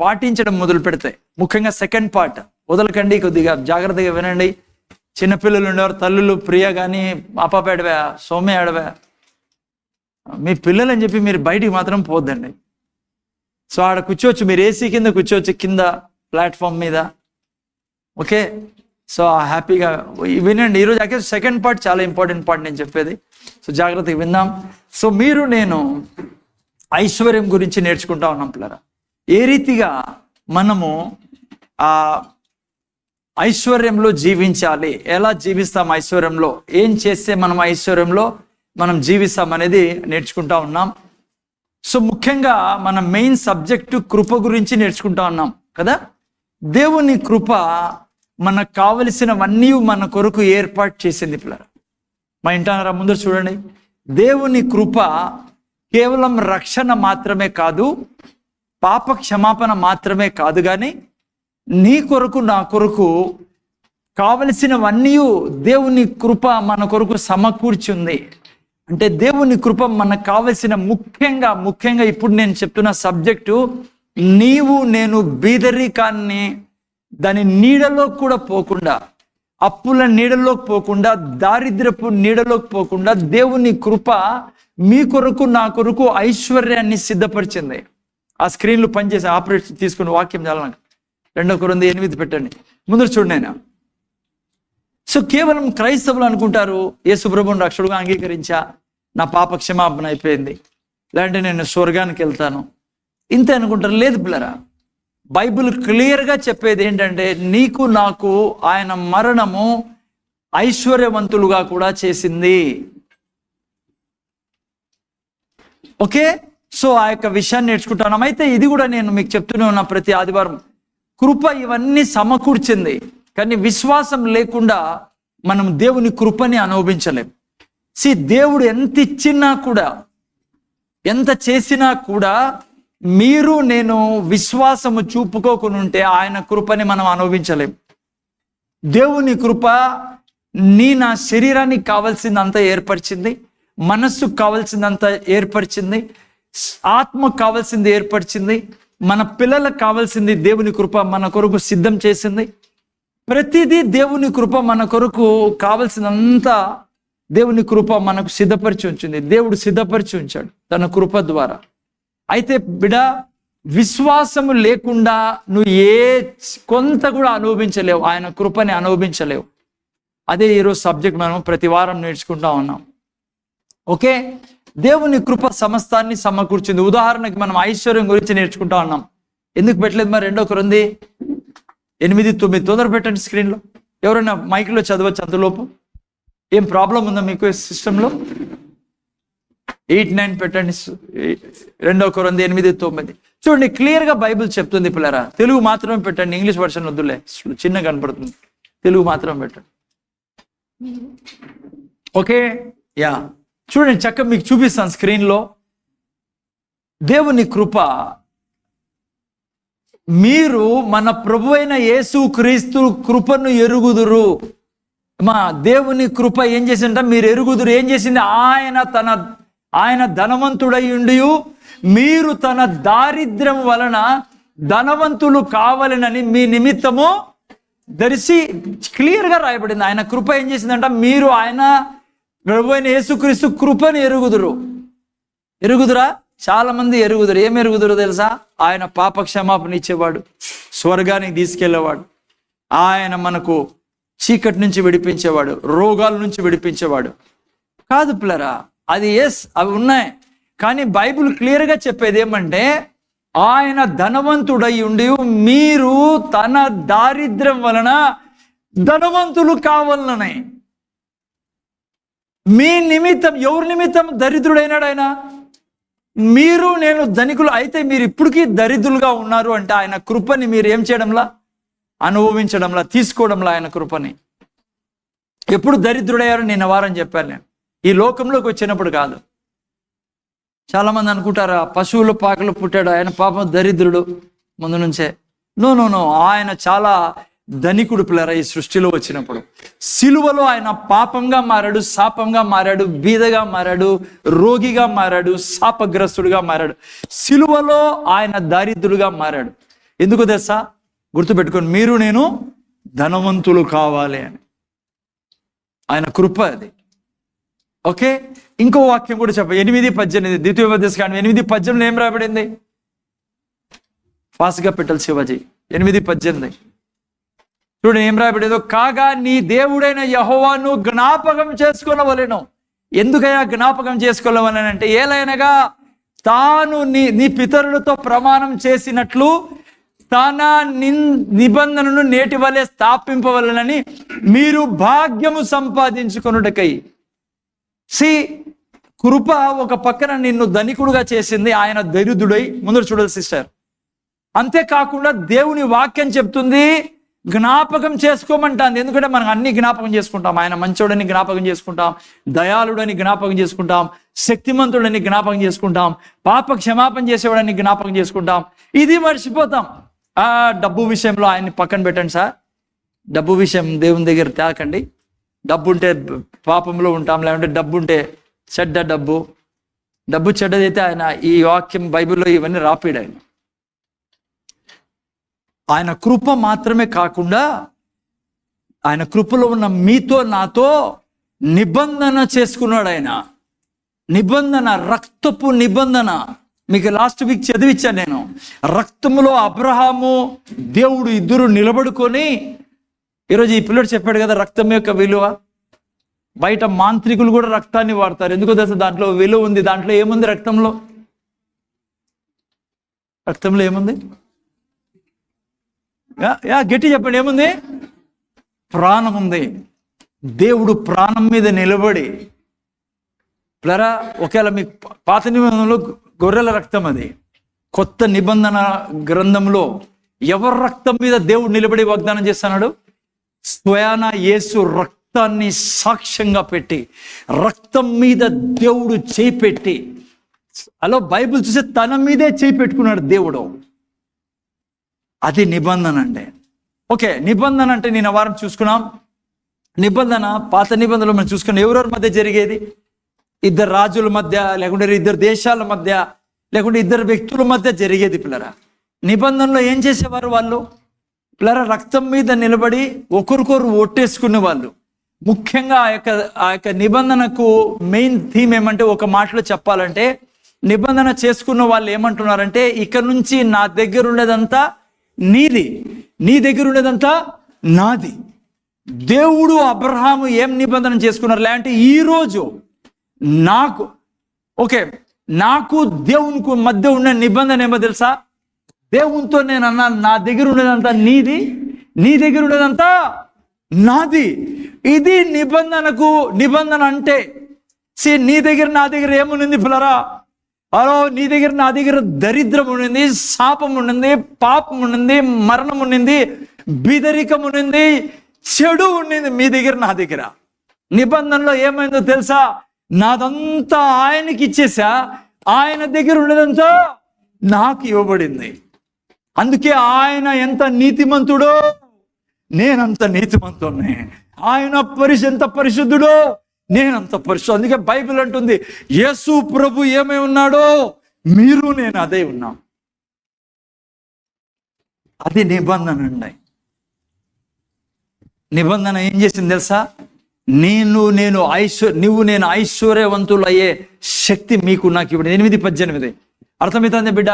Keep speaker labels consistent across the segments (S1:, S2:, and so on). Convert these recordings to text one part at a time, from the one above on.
S1: పాటించడం మొదలు పెడితే, ముఖ్యంగా సెకండ్ పార్ట్ వదలకండి, కొద్దిగా జాగ్రత్తగా వినండి. చిన్నపిల్లలు ఉండేవారు, తల్లులు ప్రియ కానీ అపాప ఏడవా, సౌమ్య ఏడవా, మీ పిల్లలని చెప్పి మీరు బయటికి మాత్రం పోద్దండి. సో ఆడ కూర్చోవచ్చు, మీరు ఏసీ కింద కూర్చోవచ్చు, కింద ప్లాట్ఫామ్ మీద. ఓకే, సో హ్యాపీగా వినండి. ఈరోజు యాక్చువల్ సెకండ్ పార్ట్ చాలా ఇంపార్టెంట్ పార్ట్ నేను చెప్పేది. సో జాగ్రత్తగా విందాం. సో మీరు నేను ఐశ్వర్యం గురించి నేర్చుకుంటా ఉన్నాం పిల్లరా. ఏ రీతిగా మనము ఆ ఐశ్వర్యంలో జీవించాలి, ఎలా జీవిస్తాం ఐశ్వర్యంలో, ఏం చేస్తే మనం ఐశ్వర్యంలో మనం జీవిస్తాం అనేది నేర్చుకుంటా ఉన్నాం. సో ముఖ్యంగా మన మెయిన్ సబ్జెక్టు కృప గురించి నేర్చుకుంటా ఉన్నాం కదా. దేవుని కృప మనకు కావలసినవన్నీ మన కొరకు ఏర్పాటు చేసింది పిల్లరా. మా ఇంటారా ముందు చూడండి, దేవుని కృప కేవలం రక్షణ మాత్రమే కాదు, పాప క్షమాపణ మాత్రమే కాదు, కానీ నీ కొరకు నా కొరకు కావలసినవన్నీ దేవుని కృప మన కొరకు సమకూర్చుంది. అంటే దేవుని కృప మనకు కావలసిన ముఖ్యంగా ఇప్పుడు నేను చెప్తున్న సబ్జెక్టు, నీవు నేను బీదరికాన్ని దాని నీడలోకి కూడా పోకుండా, అప్పుల నీడలోకి పోకుండా, దారిద్రపు నీడలోకి పోకుండా దేవుని కృప మీ కొరకు నా కొరకు ఐశ్వర్యాన్ని సిద్ధపరిచింది. ఆ స్క్రీన్లు పనిచేసి ఆపరేషన్ తీసుకుని వాక్యం చాలని 2 Corinthians 8 పెట్టండి. ముందు చూడండి. ఆయన సో కేవలం క్రైస్తవులు అనుకుంటారు, యేసు ప్రభువుని రక్షకుడుగా అంగీకరించా, నా పాప క్షమాపణ అయిపోయింది, లేదంటే నేను స్వర్గానికి వెళ్తాను, ఇంతే అనుకుంటారు. లేదు పిల్లరా, బైబిల్ క్లియర్గా చెప్పేది ఏంటంటే, నీకు నాకు ఆయన మరణము ఐశ్వర్యవంతులుగా కూడా చేసింది. ఓకే, సో ఆ యొక్క విషయాన్ని నేర్చుకుంటాను. అయితే ఇది కూడా నేను మీకు చెప్తూనే ఉన్నా ప్రతి ఆదివారం, కృప ఇవన్నీ సమకూర్చింది, కానీ విశ్వాసం లేకుండా మనం దేవుని కృపని అనుభవించలేం. దేవుడు ఎంత ఇచ్చినా కూడా, ఎంత చేసినా కూడా, మీరు నేను విశ్వాసము చూపుకోకుండా ఉంటే ఆయన కృపని మనం అనుభవించలేం. దేవుని కృప నా శరీరానికి కావాల్సిందంతా ఏర్పరిచింది, మనస్సుకు కావాల్సిందంతా ఏర్పరిచింది, ఆత్మకు కావాల్సింది ఏర్పరిచింది, మన పిల్లలకు కావాల్సింది దేవుని కృప మన కొరకు సిద్ధం చేసింది. ప్రతిదీ దేవుని కృప మన కొరకు కావలసినంతా దేవుని కృప మనకు సిద్ధపరిచి ఉంచింది. దేవుడు సిద్ధపరిచి ఉంచాడు తన కృప ద్వారా. అయితే బిడ్డ, విశ్వాసము లేకుండా నువ్వు కొంత కూడా అనుభవించలేవు, ఆయన కృపని అనుభవించలేవు. అదే ఈరోజు సబ్జెక్ట్ మనం ప్రతి వారం నేర్చుకుంటా ఉన్నాం. ఓకే, దేవుని కృప సమస్తాన్ని సమకూర్చింది. ఉదాహరణకి మనం ఐశ్వర్యం గురించి నేర్చుకుంటా ఉన్నాం. ఎందుకు పెట్టలేదు మరి 2 Corinthians 8-9 తొందర పెట్టండి స్క్రీన్లో. ఎవరైనా మైక్లో చదవచ్చు అంతలోపు. ఏం ప్రాబ్లం ఉందా మీకు సిస్టంలో? 8-9 పెట్టండి. 2 Corinthians 8-9 చూడండి, క్లియర్గా బైబిల్ చెప్తుంది పిల్లరా. తెలుగు మాత్రమే పెట్టండి, ఇంగ్లీష్ వర్షన్ వద్దులే, చిన్న కనపడుతుంది. తెలుగు మాత్రమే పెట్టండి. ఓకే, యా చూడండి, చక్కగా మీకు చూపిస్తాను స్క్రీన్లో. దేవుని కృప, మీరు మన ప్రభువైన యేసు క్రీస్తు కృపను ఎరుగుదురు. మా దేవుని కృప ఏం చేసిందంట, మీరు ఎరుగుదురు. ఏం చేసింది? ఆయన ధనవంతుడై ఉండి మీరు తన దారిద్ర్యం వలన ధనవంతులు కావాలనని మీ నిమిత్తము ధరిసి, క్లియర్గా రాయబడింది. ఆయన కృప ఏం చేసిందంట, మీరు ఆయన ప్రభువైన యేసుక్రీస్తు కృపను ఎరుగుదురా. చాలా మంది ఎరుగుదురు. ఏం ఎరుగుదురు తెలుసా? ఆయన పాప క్షమాపణ ఇచ్చేవాడు, స్వర్గానికి తీసుకెళ్లేవాడు, ఆయన మనకు చీకటి నుంచి విడిపించేవాడు, రోగాల నుంచి విడిపించేవాడు కాదు పిల్లరా. అది అవి ఉన్నాయి, కానీ బైబిల్ క్లియర్గా చెప్పేది ఏమంటే, ఆయన ధనవంతుడై ఉండి మీరు తన దారిద్ర్యం వలన ధనవంతులు కావాలనే. మీ నిమిత్తం, ఎవరి నిమిత్తం దరిద్రుడైనాడు ఆయన? మీరు నేను ధనికులు అయితే మీరు ఇప్పటికీ దరిద్రులుగా ఉన్నారు అంటే ఆయన కృపని మీరు ఏం చేయడంలా, అనుభవించడంలా, తీసుకోవడంలా ఆయన కృపని. ఎప్పుడు దరిద్రుడయ్యారు? నిన్న వారం చెప్పాను నేను. ఈ లోకంలోకి వచ్చినప్పుడు కాదు. చాలా మంది అనుకుంటారు పశువుల పాకలు పుట్టాడు ఆయన, పాపం దరిద్రుడు ముందు నుంచే. నో, ఆయన చాలా ధనికుడు పిల్లరా ఈ సృష్టిలో వచ్చినప్పుడు. సిలువలో ఆయన పాపంగా మారాడు, శాపంగా మారాడు, బీదగా మారాడు, రోగిగా మారాడు, శాపగ్రస్తుడుగా మారాడు. సిలువలో ఆయన దారిద్రుడుగా మారాడు. ఎందుకు తెలుసా? గుర్తుపెట్టుకొని, మీరు నేను ధనవంతులు కావాలి అని. ఆయన కృప అది. ఓకే, ఇంకో వాక్యం కూడా చెప్ప 8:18 ద్వితీయోపదేశకాండం 8:18 ఏం రాబడింది? ఫాస్ట్గా పెట్టాలి శివాజీ. 8:18 చూడండి ఏం రాబడిందో. కాగా నీ దేవుడైన యెహోవాను జ్ఞాపకం చేసుకొనవలెను. ఎందుకయ్యా జ్ఞాపకం చేసుకోవాలని అంటే, ఏలైనగా తాను నీ పితరులతో ప్రమాణం చేసినట్లు తన నిబంధనను నేటి వలె స్థాపింపవలనని మీరు భాగ్యము సంపాదించుకొనుటకై. కృప ఒక పక్కన నిన్ను ధనికుడుగా చేసింది, ఆయన దరిద్రుడై. ముందు చూడాలి సిస్టర్. అంతేకాకుండా దేవుని వాక్యం చెప్తుంది జ్ఞాపకం చేసుకోమంటాను. ఎందుకంటే మనం అన్ని జ్ఞాపకం చేసుకుంటాం. ఆయన మంచోడని జ్ఞాపకం చేసుకుంటాం, దయాళుడని జ్ఞాపకం చేసుకుంటాం, శక్తిమంతుడని జ్ఞాపకం చేసుకుంటాం, పాప క్షమాపణ చేసేవాడని జ్ఞాపకం చేసుకుంటాం. ఇది మర్చిపోతాం. డబ్బు విషయంలో ఆయన్ని పక్కన పెట్టండి సార్. డబ్బు విషయం దేవుని దగ్గర తేకండి. డబ్బు ఉంటే పాపంలో ఉంటాం, లేకుంటే డబ్బు ఉంటే చెడ్డ డబ్బు చెడ్డదైతే ఆయన ఈ వాక్యం బైబిల్లో ఇవన్నీ రాపిడు. ఆయన కృప మాత్రమే కాకుండా ఆయన కృపలో ఉన్న మీతో నాతో నిబంధన చేసుకున్నాడు. ఆయన నిబంధన, రక్తపు నిబంధన. మీకు లాస్ట్ వీక్ చదివించాను నేను. రక్తములో అబ్రహాము దేవుడు ఇద్దరు నిలబడుకొని, ఈరోజు ఈ పిల్లడు చెప్పాడు కదా రక్తం యొక్క విలువ. బయట మాంత్రికులు కూడా రక్తాన్ని వాడతారు. ఎందుకో తెలుసా? దాంట్లో విలువ ఉంది. దాంట్లో ఏముంది? రక్తంలో ఏముంది? గట్టి చెప్పండి, ఏముంది? ప్రాణం ఉంది. దేవుడు ప్రాణం మీద నిలబడి ప్లరా. ఒకవేళ మీకు పాత నిబంధనలో గొర్రెల రక్తం, అది కొత్త నిబంధన గ్రంథంలో ఎవరి రక్తం మీద దేవుడు నిలబడి వాగ్దానం చేస్తున్నాడు? స్వయాన యేసు రక్తాన్ని సాక్ష్యంగా పెట్టి, రక్తం మీద దేవుడు చేయి పెట్టి, అలా బైబిల్ చూస్తే తన మీదే చేయి పెట్టుకున్నాడు దేవుడు. అది నిబంధన అండి. ఓకే, నిబంధన అంటే నేను వారం చూసుకున్నాం. నిబంధన పాత నిబంధనలు మనం చూసుకున్నాం. ఎవరెవరి మధ్య జరిగేది? ఇద్దరు రాజుల మధ్య, లేకుంటే ఇద్దరు దేశాల మధ్య, లేకుంటే ఇద్దరు వ్యక్తుల మధ్య జరిగేది పిల్లరా. నిబంధనలో ఏం చేసేవారు వాళ్ళు? పిల్లరా రక్తం మీద నిలబడి ఒకరికొరు ఒట్టేసుకునే వాళ్ళు. ముఖ్యంగా ఆ యొక్క నిబంధనకు మెయిన్ థీమ్ ఏమంటే, ఒక మాటలో చెప్పాలంటే, నిబంధన చేసుకున్న వాళ్ళు ఏమంటున్నారంటే, ఇక్కడ నుంచి నా దగ్గర ఉండేదంతా నీది, నీ దగ్గర ఉండేదంతా నాది. దేవుడు అబ్రహాము ఏం నిబంధన చేసుకున్నారు? లేదంటే ఈరోజు నాకు దేవునికి మధ్య ఉన్న నిబంధన ఏమో తెలుసా? దేవునితో నేను అన్నా, నా దగ్గర ఉండేదంతా నీది, నీ దగ్గర ఉండేదంతా నాది. ఇది నిబంధన అంటే. నీ దగ్గర నా దగ్గర ఏముంది పిల్లరా? అలో, నీ దగ్గర నా దగ్గర దరిద్రం ఉండింది, శాపం ఉండింది, పాపం ఉండింది, మరణం ఉండింది, బీదరికం ఉండింది, చెడు ఉండింది మీ దగ్గర, నా దగ్గర. నిబంధనలో ఏమైందో తెలుసా? నాదంతా ఆయనకి ఇచ్చేసా, ఆయన దగ్గర ఉండేదంతా నాకు ఇవ్వబడింది. అందుకే ఆయన ఎంత నీతిమంతుడో నేనంత నీతిమంతుడిని, ఆయన ఎంత పరిశుద్ధుడో నేనంత పరిశుద్ధుడు. అందుకే బైబిల్ అంటుంది, యేసు ప్రభు ఏమై ఉన్నాడో మీరు నేను అదే ఉన్నాం. అది నిబంధన అండి. నిబంధన ఏం చేసింది తెలుసా? నువ్వు నేను ఐశ్వర్యవంతులు అయ్యే శక్తి మీకు నాకు ఇప్పుడు 8:18 అర్థమవుతుంది బిడ్డ.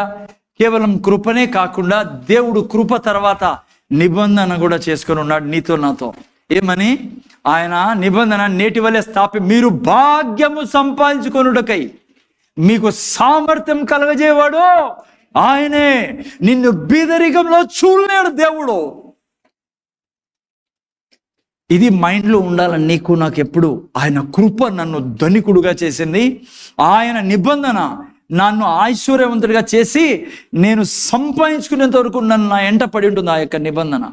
S1: కేవలం కృపనే కాకుండా దేవుడు కృప తర్వాత నిబంధన కూడా చేసుకొని ఉన్నాడు నీతో నాతో. ఏమని? ఆయన నిబంధన నేటి వలె మీరు భాగ్యము సంపాదించుకొనుటకై మీకు సామర్థ్యం కలగజేవాడు ఆయనే. నిన్ను బీదరికంలో చూడలేడు దేవుడు. ఇది మైండ్లో ఉండాలని నీకు నాకు ఎప్పుడు. ఆయన కృప నన్ను ధనికుడుగా చేసింది. ఆయన నిబంధన నన్ను ఐశ్వర్యవంతుడిగా చేసి నేను సంపాదించుకునేంత వరకు నన్ను నా ఎంట పడి ఉంటుంది ఆ యొక్క నిబంధన.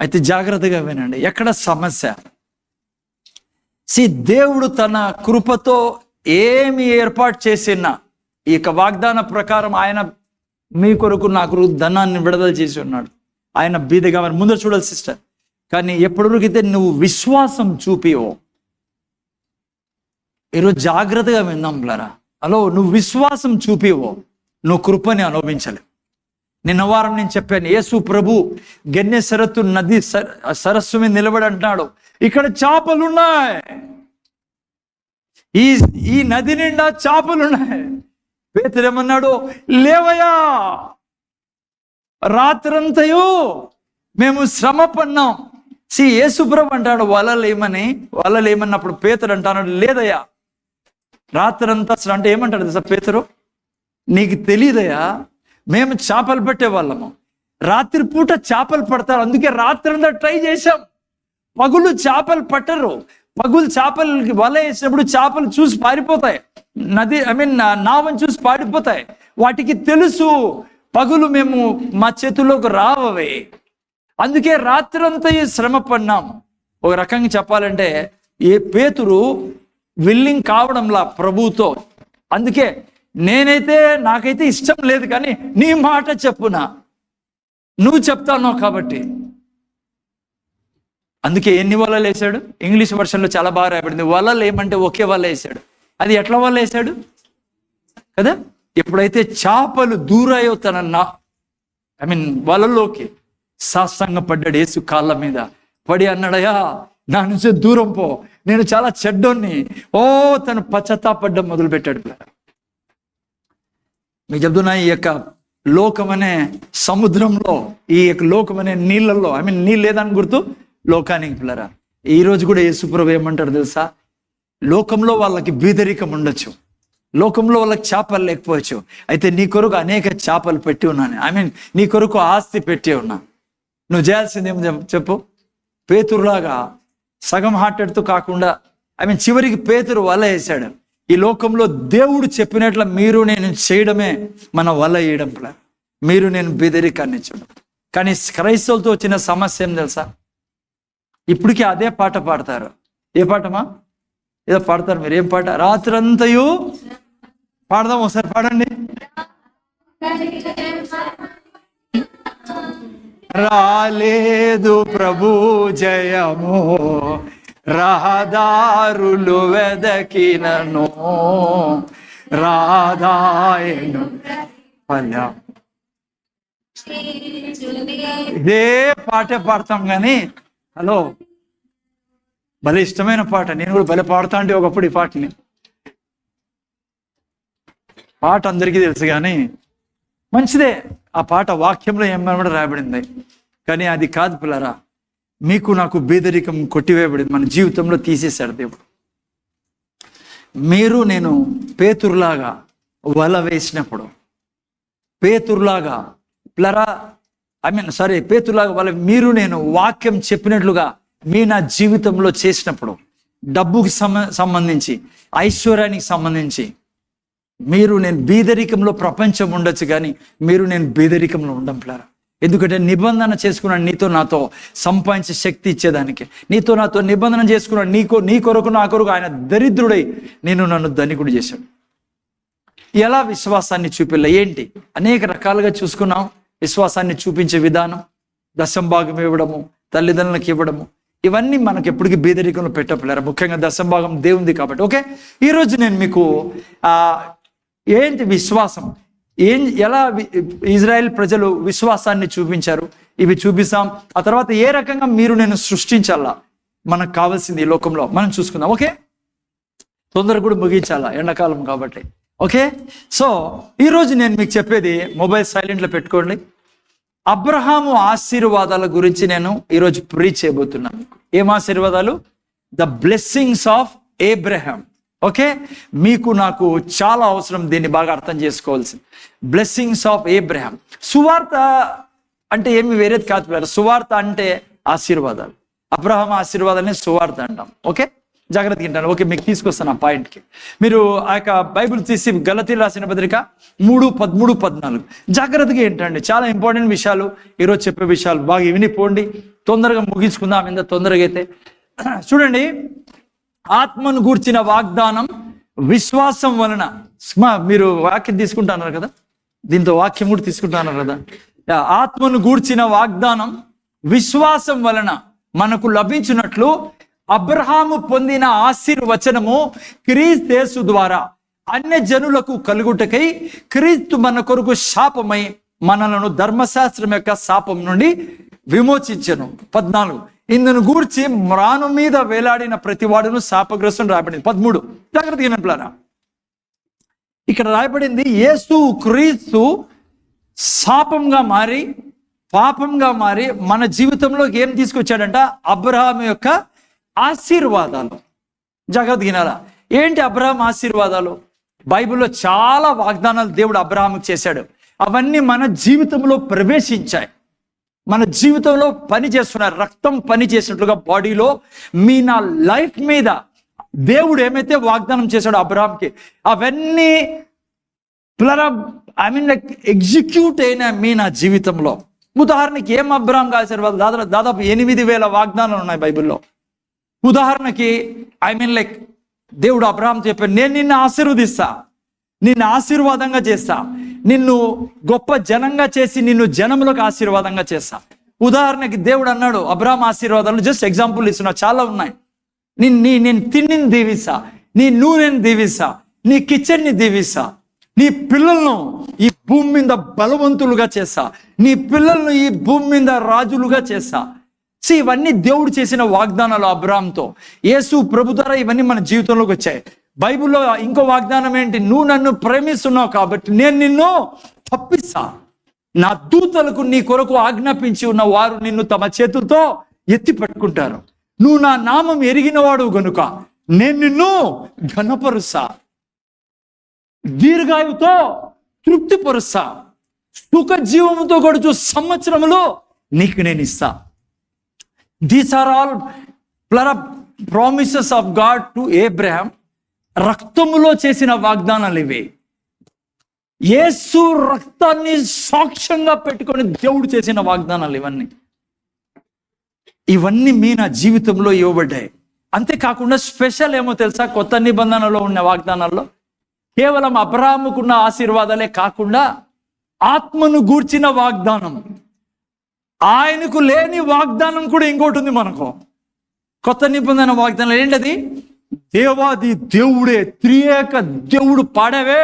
S1: అయితే జాగ్రత్తగా వినండి, ఎక్కడ సమస్య? దేవుడు తన కృపతో ఏమి ఏర్పాటు చేసినా ఈ యొక్క వాగ్దాన ప్రకారం ఆయన మీ కొరకు నాకు ధనాన్ని విడుదల చేసి ఉన్నాడు. ఆయన బీదగా ముందర చూడాలి సిస్టర్. కానీ ఎప్పటివరకైతే నువ్వు విశ్వాసం చూపివో, ఈరోజు జాగ్రత్తగా విందాం పిల్లరా. హలో, నువ్వు విశ్వాసం చూపివో నువ్వు కృపని అనుభవించలేవు. నిన్న వారం నేను చెప్పాను, యేసు ప్రభు గెన్నెసరతు నది సరస్సు మీద నిలబడి అంటున్నాడు, ఇక్కడ చేపలున్నాయి, ఈ నది నిండా చేపలున్నాయి. పేతురు ఏమన్నాడు, లేవయ్యా, రాత్రంతయు మేము శ్రమ పడినాం. యేసు ప్రభు అంటాడు వలలేమన్నప్పుడు పేతురు అంటాడు, లేదయ్యా రాత్రంతా అంటే ఏమంటాడు తెలుసా పేతురు, నీకు తెలియదయ్యా, మేము చేపలు పట్టే వాళ్ళము, రాత్రిపూట చేపలు పడతారు, అందుకే రాత్రంతా ట్రై చేశాం. పగులు చేపలు పట్టరు, పగులు చేపలకి వల వేసినప్పుడు చేపలు చూసి పారిపోతాయి, నావని చూసి పారిపోతాయి. వాటికి తెలుసు పగులు మేము మా చేతుల్లోకి రావవే, అందుకే రాత్రంతా శ్రమ పడినాం. ఒక రకంగా చెప్పాలంటే ఏ పేతురు విల్లింగ్ కావడంలా ప్రభువుతో, అందుకే నాకైతే ఇష్టం లేదు కానీ నీ మాట చెప్పునా, నువ్వు చెప్తాను కాబట్టి. అందుకే ఎన్ని వలలు వేసాడు, ఇంగ్లీష్ వర్షన్లో చాలా బాగా రాయబడింది, వలలు ఏమంటే ఒకే వల వేసాడు. అది ఎట్లా వల వేసాడు కదా, ఎప్పుడైతే చేపలు దూరాయో వలలోకి సాష్టాంగ పడ్డాడు, యేసు కాళ్ళ మీద పడి అన్నాడయ్యా నా నుంచి దూరం పో, నేను చాలా చెడ్డోన్ని. తను పశ్చాత్తాపడ్డం మొదలు పెట్టాడు. మీకు చెప్తున్నా, ఈ యొక్క లోకమనే సముద్రంలో, ఈ యొక్క లోకమనే నీళ్ళల్లో, నీళ్ళు లేదని గుర్తు లోకానికి పిల్లరా. ఈరోజు కూడా యేసుప్రభు ఏమంటాడు తెలుసా, లోకంలో వాళ్ళకి బీదరికం ఉండొచ్చు, లోకంలో వాళ్ళకి చేపలు లేకపోవచ్చు, అయితే నీ కొరకు అనేక చేపలు పెట్టి ఉన్నాను, నీ కొరకు ఆస్తి పెట్టి ఉన్నా. నువ్వు చేయాల్సింది ఏం చెప్పు, పేతురులాగా సగం హార్టెడ్తో కాకుండా చివరికి పేతురు వల వేసాడు. ఈ లోకంలో దేవుడు చెప్పినట్ల మీరు నేను చేయడమే మన వల వేయడం, మీరు నేను బెదిరికాన్ని ఇచ్చడం. కానీ క్రైస్తవులతో వచ్చిన సమస్య ఏం తెలుసా, ఇప్పటికీ అదే పాట పాడతారు. ఏ పాటమా, ఏదో పాడతారు మీరు, ఏం పాట, రాత్రంతయు పాడదాం, ఒకసారి పాడండి. రాలేదు ప్రభు జయము, రహదారులు వెదకినను, రాధాయను పల్లం. ఇదే పాటే పాడతాం కానీ, హలో భలే ఇష్టమైన పాట, నేను కూడా భలే పాడుతా అంటే ఒకప్పుడు ఈ పాటని. పాట అందరికీ తెలుసు కానీ మంచిదే, ఆ పాట వాక్యంలో ఏమన్నా రాయబడింది, కానీ అది కాదు పిల్లరా. మీకు నాకు బేదరికం కొట్టివేయబడింది, మన జీవితంలో తీసేశాడు దేవుడు. మీరు నేను పేతురులాగా వల వేసినప్పుడు, పేతురులాగా పిల్లరా పేతురులాగా వల, మీరు నేను వాక్యం చెప్పినట్లుగా నా జీవితంలో చేసినప్పుడు, డబ్బుకి సంబంధించి, ఐశ్వర్యానికి సంబంధించి, మీరు నేను బీదరికంలో ప్రపంచం ఉండొచ్చు కానీ మీరు నేను బీదరికంలో ఉండం పిల్లరా. ఎందుకంటే నిబంధన చేసుకున్నాడు నీతో నాతో సంపాదించే శక్తి ఇచ్చేదానికి, నీతో నాతో నిబంధన చేసుకున్నాడు, నీ కొరకు నా కొరకు ఆయన దరిద్రుడై నన్ను ధనికుడు చేశాడు. ఎలా విశ్వాసాన్ని చూపిల్ల ఏంటి, అనేక రకాలుగా చూసుకున్నాం. విశ్వాసాన్ని చూపించే విధానం, దశంభాగం ఇవ్వడము, తల్లిదండ్రులకు ఇవ్వడము, ఇవన్నీ మనకు ఎప్పటికీ బీదరికంలో పెట్టపిల్లారా. ముఖ్యంగా దశంభాగం దేవుంది కాబట్టి. ఓకే, ఈరోజు నేను మీకు ఏంటి విశ్వాసం, ఎలా ఇజ్రాయెల్ ప్రజలు విశ్వాసాన్ని చూపించారు, ఇవి చూపిస్తాం. ఆ తర్వాత ఏ రకంగా మీరు నేను సృష్టించాలా, మనకు కావాల్సింది ఈ లోకంలో మనం చూసుకుందాం. ఓకే, తొందరగా కూడా ముగించాలా, ఎండాకాలం కాబట్టి. ఓకే, సో ఈరోజు నేను మీకు చెప్పేది, మొబైల్ సైలెంట్లో పెట్టుకోండి. అబ్రహాము ఆశీర్వాదాల గురించి నేను ఈరోజు ప్రీచ్ చేయబోతున్నాను. ఏం ఆశీర్వాదాలు? The blessings of Abraham. Okay, మీకు నాకు చాలా అవసరం దీన్ని బాగా అర్థం చేసుకోవాల్సింది. Blessings of Abraham. సువార్త అంటే ఏమి వేరేది కాదు, సువార్త అంటే ఆశీర్వాదాలు. అబ్రహాం ఆశీర్వాదాలని సువార్త అంటాం. ఓకే, జాగ్రత్తగా వింటాను. ఓకే, మీకు తీసుకొస్తాను ఆ పాయింట్కి. మీరు ఆ యొక్క బైబిల్ తీసి గలతీయులకు రాసిన పత్రిక 3:13-14 జాగ్రత్తగా ఏంటండి, చాలా ఇంపార్టెంట్ విషయాలు ఈరోజు చెప్పే విషయాలు. బాగా వినిపోండి, తొందరగా ముగించుకుందాం. ఎంత తొందరగా అయితే చూడండి. ఆత్మను గూర్చిన వాగ్దానం విశ్వాసం వలన. మీరు వాక్యం తీసుకుంటున్నారు కదా, దీంతో వాక్యం కూడా తీసుకుంటున్నారు కదా. ఆత్మను గూర్చిన వాగ్దానం విశ్వాసం వలన మనకు లభించినట్లు అబ్రహాము పొందిన ఆశీర్వచనము క్రీస్తు యేసు ద్వారా అన్య జనులకు కలుగుటకై క్రీస్తు మన కొరకు శాపమై మనలను ధర్మశాస్త్రం యొక్క శాపం నుండి విమోచించెను. 14 ఇందును గూర్చి మ్రాను మీద వేలాడిన ప్రతివాడును శాపగ్రస్తుని రాయబడింది. 13 జాగ్రత్తగా వినండి. ఇక్కడ రాయబడింది యేసు క్రీస్తు శాపంగా మారి పాపంగా మారి మన జీవితంలో ఏం తీసుకొచ్చాడంట? అబ్రహాము యొక్క ఆశీర్వాదాలు. జాగ్రత్తగా వినాలా? ఏంటి అబ్రహాం ఆశీర్వాదాలు? బైబిల్లో చాలా వాగ్దానాలు దేవుడు అబ్రహాముకు చేశాడు. అవన్నీ మన జీవితంలో ప్రవేశించాయి, మన జీవితంలో పని చేస్తున్నారు. రక్తం పని చేసినట్లుగా బాడీలో నా లైఫ్ మీద దేవుడు ఏమైతే వాగ్దానం చేశాడో అబ్రహాంకి, అవన్నీ ఎగ్జిక్యూట్ అయిన నా జీవితంలో. ఉదాహరణకి ఏం అబ్రహాం ఆశీర్వాదం? దాదాపు 8,000 వాగ్దానాలు ఉన్నాయి బైబిల్లో. ఉదాహరణకి దేవుడు అబ్రహాం చెప్పాడు, నేను నిన్ను ఆశీర్వదిస్తా, నిన్ను ఆశీర్వాదంగా చేస్తా, నిన్ను గొప్ప జనంగా చేసి నిన్ను జనములకు ఆశీర్వాదంగా చేస్తా. ఉదాహరణకి దేవుడు అన్నాడు అబ్రహాం ఆశీర్వాదాలు, జస్ట్ ఎగ్జాంపుల్ ఇస్తున్నా, చాలా ఉన్నాయి. నేను తిండిని దీవిస్తా, నీ నూనెని దీవిస్తా, నీ కిచెన్ని దీవిస్తా, నీ పిల్లలను ఈ భూమి మీద బలవంతులుగా చేస్తా, నీ పిల్లలను ఈ భూమి మీద రాజులుగా చేస్తా. ఇవన్నీ దేవుడు చేసిన వాగ్దానాలు అబ్రహాంతో. యేసు ప్రభు ద్వారా ఇవన్నీ మన జీవితంలోకి వచ్చాయి. బైబిల్లో ఇంకో వాగ్దానం ఏంటి? నువ్వు నన్ను ప్రేమిస్తున్నావు కాబట్టి నేను నిన్ను తప్పిస్తా, నా దూతలకు నీ కొరకు ఆజ్ఞాపించి ఉన్న వారు నిన్ను తమ చేతులతో ఎత్తి పట్టుకుంటారు. నువ్వు నా నామం ఎరిగినవాడు గనుక నేను నిన్ను ఘనపరుస్తా, దీర్ఘాయువుతో తృప్తిపరుస్తా, సుఖ జీవముతో గడుచు సంవత్సరములో నీకు నేను ఇస్తా. These are all promises of god to Abraham. రక్తములో చేసిన వాగ్దానాలు ఇవి. యేసు రక్తాన్ని సాక్ష్యంగా పెట్టుకొని దేవుడు చేసిన వాగ్దానాలు ఇవన్నీ నా జీవితంలో ఇవ్వబడ్డాయి. అంతేకాకుండా స్పెషల్ ఏమో తెలుసా? కొత్త నిబంధనలో ఉన్న వాగ్దానాల్లో కేవలం అబ్రహాముకున్న ఆశీర్వాదాలే కాకుండా ఆత్మను గూర్చిన వాగ్దానం, ఆయనకు లేని వాగ్దానం కూడా ఇంకోటి ఉంది మనకు. కొత్త నిబంధన వాగ్దానం ఏంటది? దేవాది దేవుడే, త్రియేక దేవుడు పాడవే,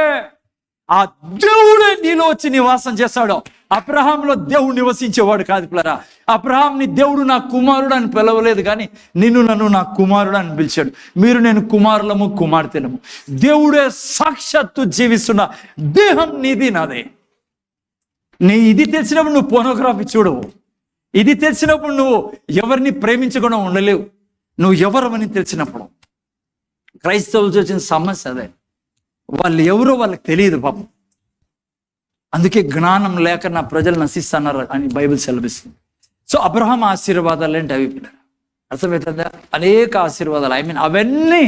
S1: ఆ దేవుడే నీలో వచ్చి నివాసం చేస్తాడు. అబ్రహాంలో దేవుడు నివసించేవాడు కాదు పిల్లరా. అబ్రహాంని దేవుడు నా కుమారుడు అని పిలవలేదు, కానీ నన్ను నా కుమారుడు అని పిలిచాడు. మీరు నేను కుమారులము కుమార్తెలము. దేవుడే సాక్షాత్తు జీవిస్తున్న దేహం నీది నాదే. ఇది తెలిసినప్పుడు నువ్వు పోనోగ్రఫీ చూడవు. ఇది తెలిసినప్పుడు నువ్వు ఎవరిని ప్రేమించకుండా ఉండలేవు. నువ్వు ఎవరమని తెలిసినప్పుడు. క్రైస్తవులు వచ్చిన సమస్య అదే, వాళ్ళు ఎవరో వాళ్ళకి తెలియదు పాపం. అందుకే జ్ఞానం లేక నా ప్రజలు నశిస్తున్నారు అని బైబిల్ సెలవిస్తుంది. సో అబ్రహాం ఆశీర్వాదాలు ఏంటి? అవి అర్థమవుతుందా? అనేక ఆశీర్వాదాలు అవన్నీ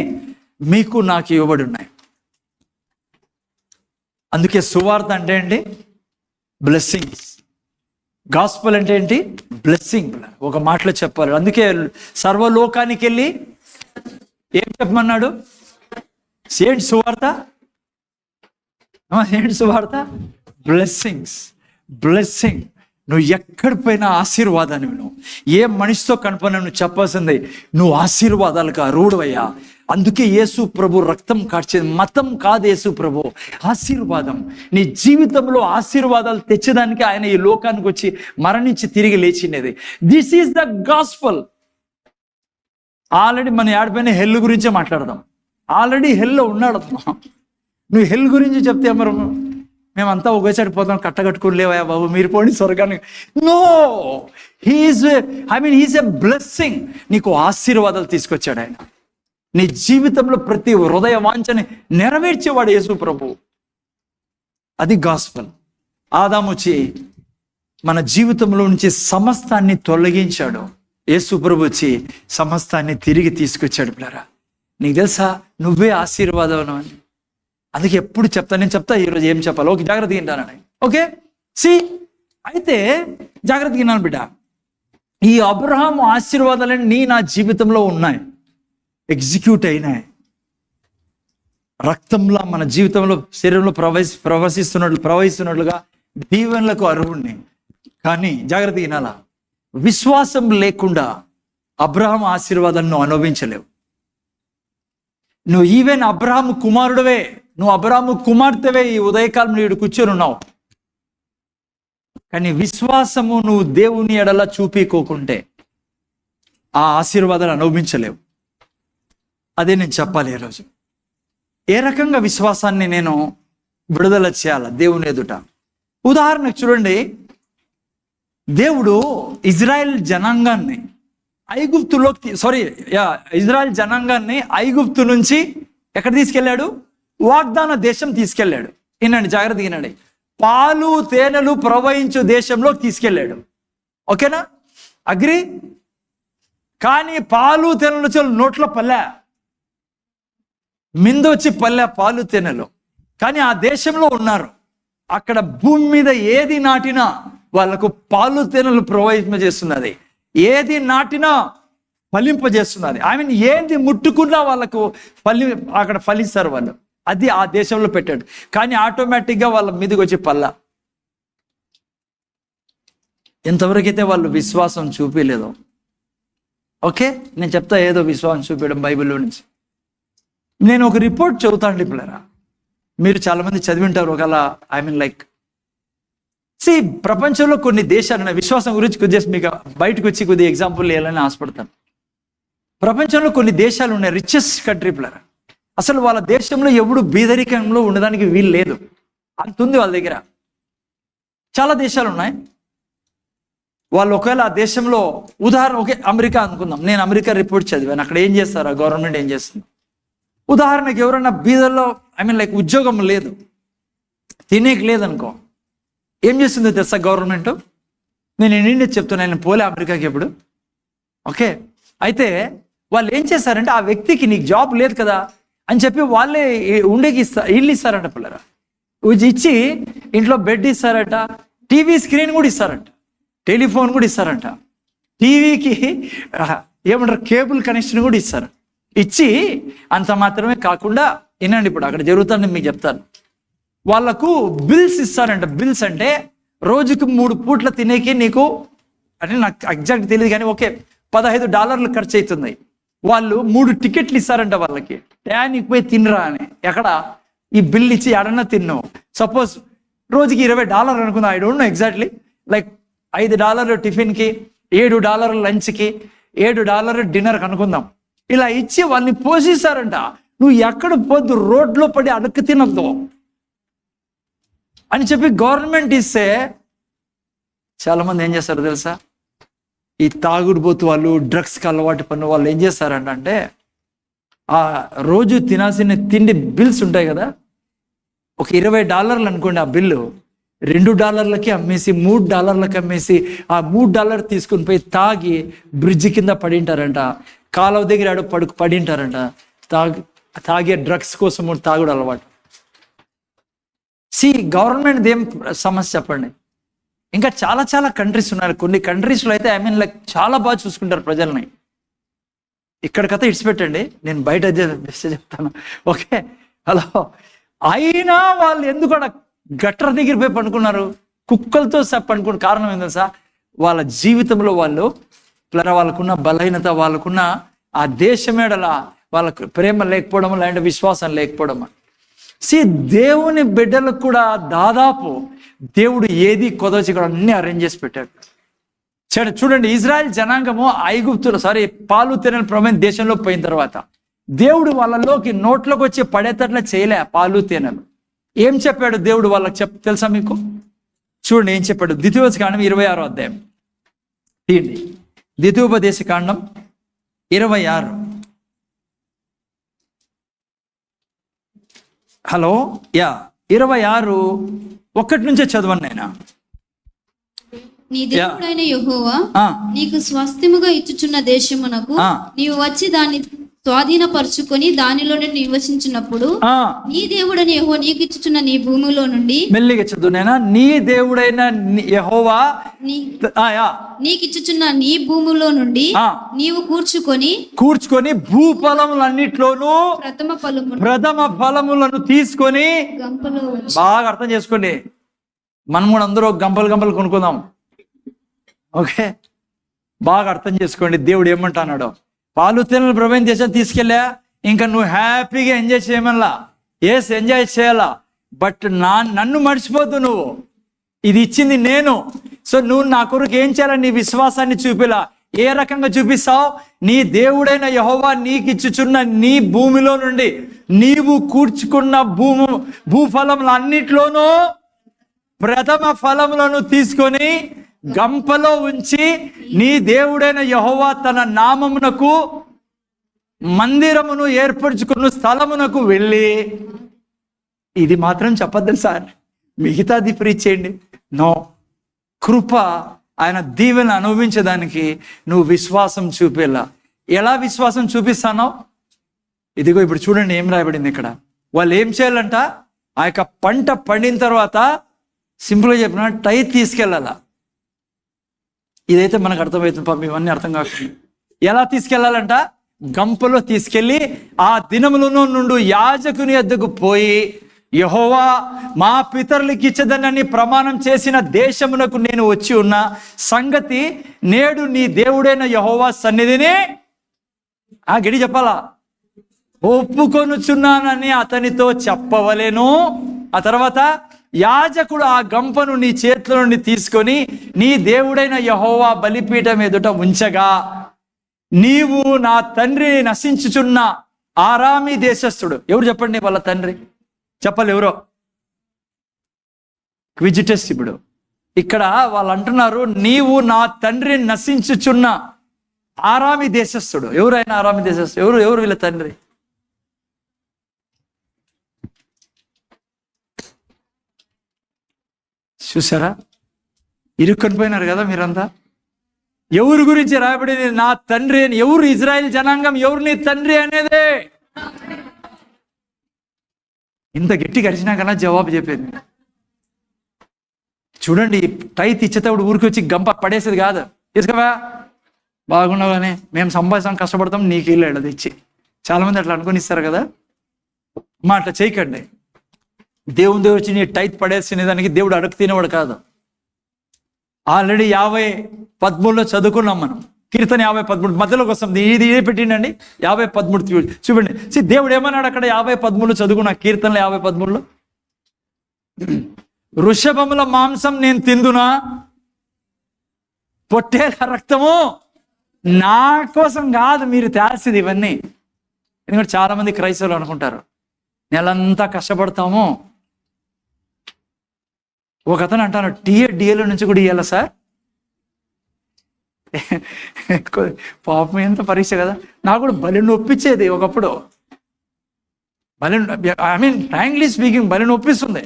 S1: మీకు నాకు ఇవ్వబడి ఉన్నాయి. అందుకే సువార్త అంటే ఏంటి? బ్లెస్సింగ్స్. గాస్పల్ అంటే ఏంటి? బ్లెస్సింగ్. ఒక మాటలో చెప్పాలి. అందుకే సర్వలోకానికి వెళ్ళి ఏం చెప్పమన్నాడు? ఏంటి సువార్త? ఏంటి సువార్త? బ్లెస్సింగ్స్. బ్లెస్సింగ్. నువ్వు ఎక్కడ పోయినా ఆశీర్వాదాన్ని నువ్వు ఏ మనిషితో కనపడినా నువ్వు చెప్పాల్సిందే, నువ్వు ఆశీర్వాదాలకు అర్హుడవయ్యా. అందుకే యేసు ప్రభు రక్తం కార్చేది మతం కాదు. యేసు ప్రభు ఆశీర్వాదం. నీ జీవితంలో ఆశీర్వాదాలు తెచ్చేదానికి ఆయన ఈ లోకానికి వచ్చి మరణించి తిరిగి లేచినది. This is the gospel. Already మన ఆడిపోయిన హెల్ గురించే మాట్లాడదాం. ఆల్రెడీ హెల్లో ఉన్నాడు. నువ్వు హెల్ గురించి చెప్తే మరి మేమంతా ఒకేసారి పోతాం, కట్టగట్టుకుని లేవా బాబు మీరు పోండి స్వర్గానికి. No, he's a blessing. నీకు ఆశీర్వాదాలు తీసుకొచ్చాడు ఆయన. నీ జీవితంలో ప్రతి హృదయ వాంఛని నెరవేర్చేవాడు యేసు ప్రభు. అది గాస్పల్. ఆదాము వచ్చి మన జీవితంలో నుంచి సమస్తాన్ని తొలగించాడు. యేసు ప్రభు వచ్చి సమస్తాన్ని తిరిగి తీసుకొచ్చాడు. పిల్లరా, నీకు తెలుసా నువ్వే ఆశీర్వాదం అని. అందుకే ఎప్పుడు నేను చెప్తా ఈరోజు ఏం చెప్పాలి. ఓకే, జాగ్రత్తగా వింటానని. ఓకే, అయితే జాగ్రత్తగా విన్నాను బిడ్డ. ఈ అబ్రహాము ఆశీర్వాదాలన్నీ నా జీవితంలో ఉన్నాయి, ఎగ్జిక్యూట్ అయినాయి. రక్తంలో మన జీవితంలో శరీరంలో ప్రవహిస్తున్నట్లుగా దీవెనలకు అర్హుడిని. కానీ జాగ్రత్త వినాలా, విశ్వాసం లేకుండా అబ్రహాం ఆశీర్వాదాన్ని నువ్వు అనుభవించలేవు. నువ్వు ఈవెన్ అబ్రహాము కుమారుడవే, నువ్వు అబ్రహాము కుమార్తెవే, ఈ ఉదయకాలం నీడు కూర్చొని ఉన్నావు. కానీ విశ్వాసము నువ్వు దేవుని ఎడల చూపించుకోకుంటే ఆ ఆశీర్వాదాలు అనుభవించలేవు. అదే నేను చెప్పాలి ఈరోజు. ఏ రకంగా విశ్వాసాన్ని నేను విడుదల చేయాలి దేవుని ఎదుట? ఉదాహరణకు చూడండి, దేవుడు ఇజ్రాయెల్ జనాంగాన్ని ఇజ్రాయెల్ జనాంగాన్ని ఐగుప్తు నుంచి ఎక్కడ తీసుకెళ్ళాడు? వాగ్దాన దేశం తీసుకెళ్ళాడు. వినండి, జాగ్రత్తగా వినండి. పాలు తేనెలు ప్రవహించు దేశంలో తీసుకెళ్ళాడు. ఓకేనా? అగ్రి? కానీ పాలు తేనెలు నోట్లో పల్లె, మిందొచ్చి పల్లె పాలు తేనెలు. కానీ ఆ దేశంలో ఉన్నారు. అక్కడ భూమి మీద ఏది నాటినా వాళ్ళకు పాలు తేనెలు ప్రవహింపజేస్తున్నది, ఏది నాటినా ఫలింపజేస్తున్నది. ఏది ముట్టుకున్నా వాళ్ళకు అక్కడ ఫలిస్తారు వాళ్ళు. అది ఆ దేశంలో పెట్టాడు. కానీ ఆటోమేటిక్గా వాళ్ళ మీదకి వచ్చి పల్ల. ఎంతవరకైతే వాళ్ళు విశ్వాసం చూపించలేదో. ఓకే, నేను చెప్తా ఏదో విశ్వాసం చూపించడం బైబిల్లో నుంచి. నేను ఒక రిపోర్ట్ చదువుతాను పిల్లరా, మీరు చాలామంది చదివింటారు ఒకవేళ. ప్రపంచంలో కొన్ని దేశాలు, విశ్వాసం గురించి కొద్దిగా మీకు బయటకు వచ్చి కొద్దిగా ఎగ్జాంపుల్ వేయాలని ఆశపడతాను. ప్రపంచంలో కొన్ని దేశాలు ఉన్నాయి, రిచెస్ట్ కంట్రీ పిల్లరా. అసలు వాళ్ళ దేశంలో ఎవడు బీదరికంలో ఉండడానికి వీలు లేదు, అంతుంది వాళ్ళ దగ్గర. చాలా దేశాలు ఉన్నాయి. వాళ్ళు ఒకవేళ ఆ దేశంలో ఉదాహరణ అమెరికా అనుకుందాం. నేను అమెరికా రిపోర్ట్ చదివాను. అక్కడ ఏం చేస్తారు, ఆ గవర్నమెంట్ ఏం చేస్తుంది? ఉదాహరణకి ఎవరైనా బీదర్లో ఉద్యోగం లేదు, తినేకి లేదనుకో, ఏం చేస్తుందో తెలుసా గవర్నమెంట్? నేను ఇండియా చెప్తున్నాను, నేను పోలే అమెరికాకి ఎప్పుడు. ఓకే, అయితే వాళ్ళు ఏం చేస్తారంటే, ఆ వ్యక్తికి నీకు జాబ్ లేదు కదా అని చెప్పి వాళ్ళే ఉండేకి ఇల్లు ఇస్తారంట పిల్లరా. ఇచ్చి ఇంట్లో బెడ్ ఇస్తారట, టీవీ స్క్రీన్ కూడా ఇస్తారంట, టెలిఫోన్ కూడా ఇస్తారంట, టీవీకి ఏమంటారు కేబుల్ కనెక్షన్ కూడా ఇస్తారు. ఇచ్చి అంత మాత్రమే కాకుండా, వినండి ఇప్పుడు అక్కడ జరుగుతుందని మీకు చెప్తాను. వాళ్ళకు బిల్స్ ఇస్తారంట. బిల్స్ అంటే రోజుకి 3 పూట్ల తినేకి నీకు, అంటే నాకు ఎగ్జాక్ట్ తెలియదు కానీ ఓకే $15 ఖర్చు అవుతుంది. వాళ్ళు 3 టికెట్లు ఇస్తారంట వాళ్ళకి, ట్యానికి పోయి తినరా అని. ఎక్కడ ఈ బిల్ ఇచ్చి ఎడన్నా తిన్నావు. సపోజ్ రోజుకి $20 అనుకుందాం, ఐ డోంట్ నో ఎగ్జాక్ట్లీ, $5 టిఫిన్కి, $7 లంచ్కి, $7 డిన్నర్కి అనుకుందాం. ఇలా ఇచ్చి వాళ్ళని పోషిస్తారంట. నువ్వు ఎక్కడ పోద్దు, రోడ్లో పడి అడుక్కు తినద్దు అని చెప్పి గవర్నమెంట్ ఇస్తే, చాలామంది ఏం చేస్తారు తెలుసా? ఈ తాగుడుపోతు వాళ్ళు, డ్రగ్స్కి అలవాటు పడిన వాళ్ళు ఏం చేస్తారంటే, ఆ రోజు తినాల్సిన తిండి బిల్స్ ఉంటాయి కదా, ఒక $20 అనుకోండి, ఆ బిల్లు $2 అమ్మేసి, $3 అమ్మేసి, ఆ $3 తీసుకుని పోయి తాగి బ్రిడ్జి కింద పడింటారంట, కాలువ దగ్గర పడింటారంట. తాగే డ్రగ్స్ కోసం తాగుడు అలవాటు. గవర్నమెంట్ ఏం సమస్య చెప్పండి. ఇంకా చాలా చాలా కంట్రీస్ ఉన్నారు. కొన్ని కంట్రీస్లో అయితే చాలా బాగా చూసుకుంటారు ప్రజల్ని. ఇక్కడ కథ ఇడిచిపెట్టండి, నేను బయట చెప్తాను. Okay, hello. అయినా వాళ్ళు ఎందుకు గట్టర్ దగ్గర పోయి పడుకున్నారు, కుక్కలతో పడుకున్న కారణం ఏంటో సార్? వాళ్ళ జీవితంలో వాళ్ళకున్న బలహీనత, వాళ్ళకున్న ఆ దేశమేడల వాళ్ళకు ప్రేమ లేకపోవడం, లేదంటే విశ్వాసం లేకపోవడం. దేవుని బిడ్డలకు కూడా దాదాపు దేవుడు ఏది కొదవచి కూడా అన్ని అరేంజ్ చేసి పెట్టాడు. చూడండి, ఇజ్రాయెల్ జనాంగము పాలు తేనెలు ప్రవహించే దేశంలో పోయిన తర్వాత దేవుడు వాళ్ళలోకి నోట్లోకి వచ్చి పడేటట్లా చేయలే పాలు తేనెలు. ఏం చెప్పాడు దేవుడు వాళ్ళకి తెలుసా మీకు? చూడండి ఏం చెప్పాడు. ద్వితీయోపదేశకాండం 26వ అధ్యాయం తీయండి. ద్వితీయోపదేశకాండం 26. హలో 26 1 నుంచే చదవండి నాయనా.
S2: నీ దేవుడైన యెహోవా నీకు స్వాస్థ్యముగా ఇచ్చుచున్న దేశమునకు నీవు వచ్చి దాన్ని స్వాధీనపరుచుకొని దానిలో నివసించినప్పుడు నీ దేవుడైన యెహోవా నీకు ఇచ్చుచున్న నీ భూమిలో నుండి,
S1: మెల్లిగా చదువు నాయనా, నీ దేవుడైన యెహోవా
S2: నీకు ఇచ్చుచున్న నీ భూమిలో నుండి నీవు కూర్చుకొని
S1: భూఫలములన్నిట్లోనూ ప్రథమ ఫలములను తీసుకొని
S2: గంపలో
S1: బాగా అర్థం చేసుకోండి. మనం కూడా అందరూ గంపలు కొనుక్కుందాం. ఓకే, బాగా అర్థం చేసుకోండి దేవుడు ఏమంటున్నాడో. పాలు తేనెలు ప్రవీణ్ దేశం తీసుకెళ్ళా, ఇంకా నువ్వు హ్యాపీగా ఎంజాయ్ చేయమల్లా, ఎంజాయ్ చేయాలా, బట్ నన్ను మర్చిపోద్దు నువ్వు, ఇది ఇచ్చింది నేను. సో నువ్వు నా కొరకు ఏం చేయాలి, నీ విశ్వాసాన్ని చూపిలా. ఏ రకంగా చూపిస్తావు? నీ దేవుడైన యెహోవా నీకు ఇచ్చుచున్న నీ భూమిలో నుండి నీవు కూర్చుకున్న భూఫలములన్నిట్లోనూ ప్రథమ ఫలములను తీసుకొని గంపలో ఉంచి నీ దేవుడైన యెహోవా తన నామమునకు మందిరమును ఏర్పరచుకున్న స్థలమునకు వెళ్ళి, ఇది మాత్రం చెప్పద్దు సార్, మిగతాది ప్రీచ్ చేయండి. నో, కృప ఆయన దీవెన అనుభవించడానికి నువ్వు విశ్వాసం చూపేలా. ఎలా విశ్వాసం చూపిస్తానో ఇదిగో ఇప్పుడు చూడండి ఏం రాయబడింది ఇక్కడ. వాళ్ళు ఏం చేయాలంట, ఆ యొక్క పంట పండిన తర్వాత సింపుల్గా చెప్పిన టైర్ తీసుకెళ్ళాల. ఇదైతే మనకు అర్థమవుతుంది పాపం, ఇవన్నీ అర్థం కాకుండా. ఎలా తీసుకెళ్ళాలంట? గంపలో తీసుకెళ్ళి ఆ దినములను నుండి యాజకుని యొద్దకు పోయి, యెహోవా మా పితరులకు ఇచ్చదనని ప్రమాణం చేసిన దేశమునకు నేను వచ్చి ఉన్న సంగతి నేడు నీ దేవుడైన యెహోవా సన్నిధిని గడి చెప్పాలా, ఒప్పుకొనుచున్నానని అతనితో చెప్పవలెను. ఆ తర్వాత యాజకుడు ఆ గంపను నీ చేతిలో నుండి తీసుకొని నీ దేవుడైన యెహోవా బలిపీఠం ఎదుట ఉంచగా, నీవు నా తండ్రి నశించుచున్న ఆరామీ దేశస్థుడు. ఎవరు చెప్పండి వాళ్ళ తండ్రి? చెప్పాలి ఎవరో, క్విజిటస్. ఇప్పుడు ఇక్కడ వాళ్ళు అంటున్నారు, నీవు నా తండ్రి నశించుచున్న ఆరామీ దేశస్థుడు. ఎవరైనా ఆరామీ దేశస్థుడు? ఎవరు వీళ్ళ తండ్రి? చూసారా, ఇరుక్కొని పోయినారు కదా మీరంతా. ఎవరి గురించి రాయబడింది? నా తండ్రి అని. ఎవరు? ఇజ్రాయెల్ జనాంగం. ఎవరు నీ తండ్రి అనేదే. ఇంత గట్టిగా అరిచినా కన్నా జవాబు చెప్పేది. చూడండి, టైత్ ఇచ్చేటప్పుడు ఊరికి వచ్చి గంప పడేసేది కాదు. తీసుకువా, బాగున్నావు కానీ మేము సంపాదిస్తాం, కష్టపడతాం, నీకు ఇల్లు అది ఇచ్చి. చాలామంది అట్లా అనుకుని ఇస్తారు కదా. మా అట్లా చేయకండి. దేవుడు వచ్చి నీ టైత్ పడేసిన దానికి దేవుడు అడుగు తినేవాడు కాదు. ఆల్రెడీ 50:13 చదువుకున్నాం మనం. కీర్తన 50:13 మధ్యలోకి వస్తుంది. ఇది పెట్టిండండి 50:13 చూడండి. దేవుడు ఏమన్నాడు అక్కడ? 50:13 చదువుకున్నా. కీర్తనలు 50:13 వృషభముల మాంసం నేను తిందునా, పొట్టేల రక్తము నా కోసం కాదు మీరు తేల్సింది ఇవన్నీ. ఎందుకంటే చాలా మంది క్రైస్తవులు అనుకుంటారు నెలంతా కష్టపడతాము. ఒక అతను అంటాను, డిఏలో నుంచి కూడా ఇవ్వాలా సార్? పాపం ఎంత పరీక్ష కదా. నాకు కూడా బలి నొప్పించేది ఒకప్పుడు. ఫ్రాంక్లీ స్పీకింగ్ బలి నొప్పిస్తుంది.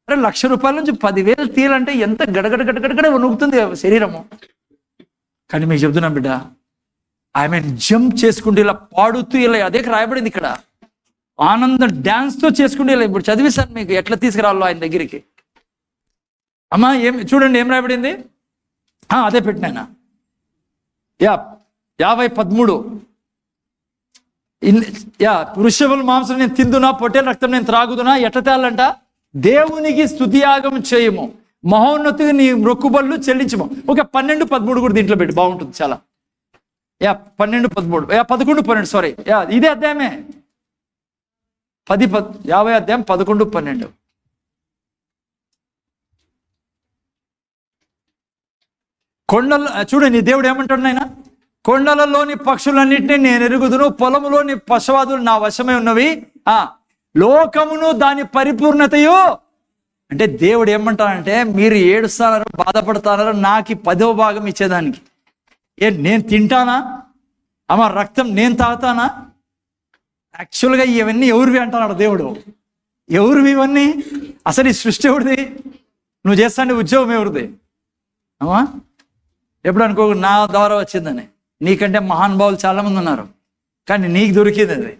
S1: అరే, ₹1,00,000 నుంచి 10,000 తీయాలంటే ఎంత గడగడ వణుకుతుంది శరీరము. కానీ మీకు చెప్తున్నా బిడ్డ, జంప్ చేసుకుంటూ ఇలా పాడుతూ ఇలా, అదే రాయబడింది ఇక్కడ. ఆనందం డ్యాన్స్తో చేసుకుంటూ ఇలా. ఇప్పుడు చదివిస్తాను మీకు ఎట్లా తీసుకురావాలో ఆయన దగ్గరికి. అమ్మా చూడండి ఏం రాయబడింది. అదే పెట్టినాయన 50:13 వృషభుల మాంసం నేను తిందునా, పొట్టేల రక్తం నేను త్రాగుదునా. ఎట్లా తేలంట? దేవునికి స్తుతియాగం చేయము, మహోన్నతిగా నీ మొక్కుబళ్ళు చెల్లించము. ఓకే, 12:13 కూడా దీంట్లో పెట్టి బాగుంటుంది చాలా. 12:13 11:12 సారీ, ఇదే అధ్యాయమే 50 అధ్యాయం 11:12. కొండలు చూడండి, దేవుడు ఏమంటాడు నాయన? కొండలలోని పక్షులన్నింటినీ నేను ఎరుగుదును, పొలములోని పశువాదులు నా వశమై ఉన్నవి, లోకమును దాని పరిపూర్ణతయు. అంటే దేవుడు ఏమంటాడంటే, మీరు ఏడుస్తారో బాధపడతారో నాకు 10వ భాగం ఇచ్చేదానికి. నేను తింటానా? రక్తం నేను తాగుతానా? యాక్చువల్గా ఇవన్నీ ఎవరివి అంటున్నాడు దేవుడు. ఎవరివి ఇవన్నీ? అసలు ఈ సృష్టి ఎవరిది? నువ్వు చేస్తాంటే ఉద్యోగం ఎవరిది? ఎప్పుడు అనుకో నా ద్వారా వచ్చిందని. నీకంటే మహానుభావులు చాలామంది ఉన్నారు, కానీ నీకు దొరికింది అది.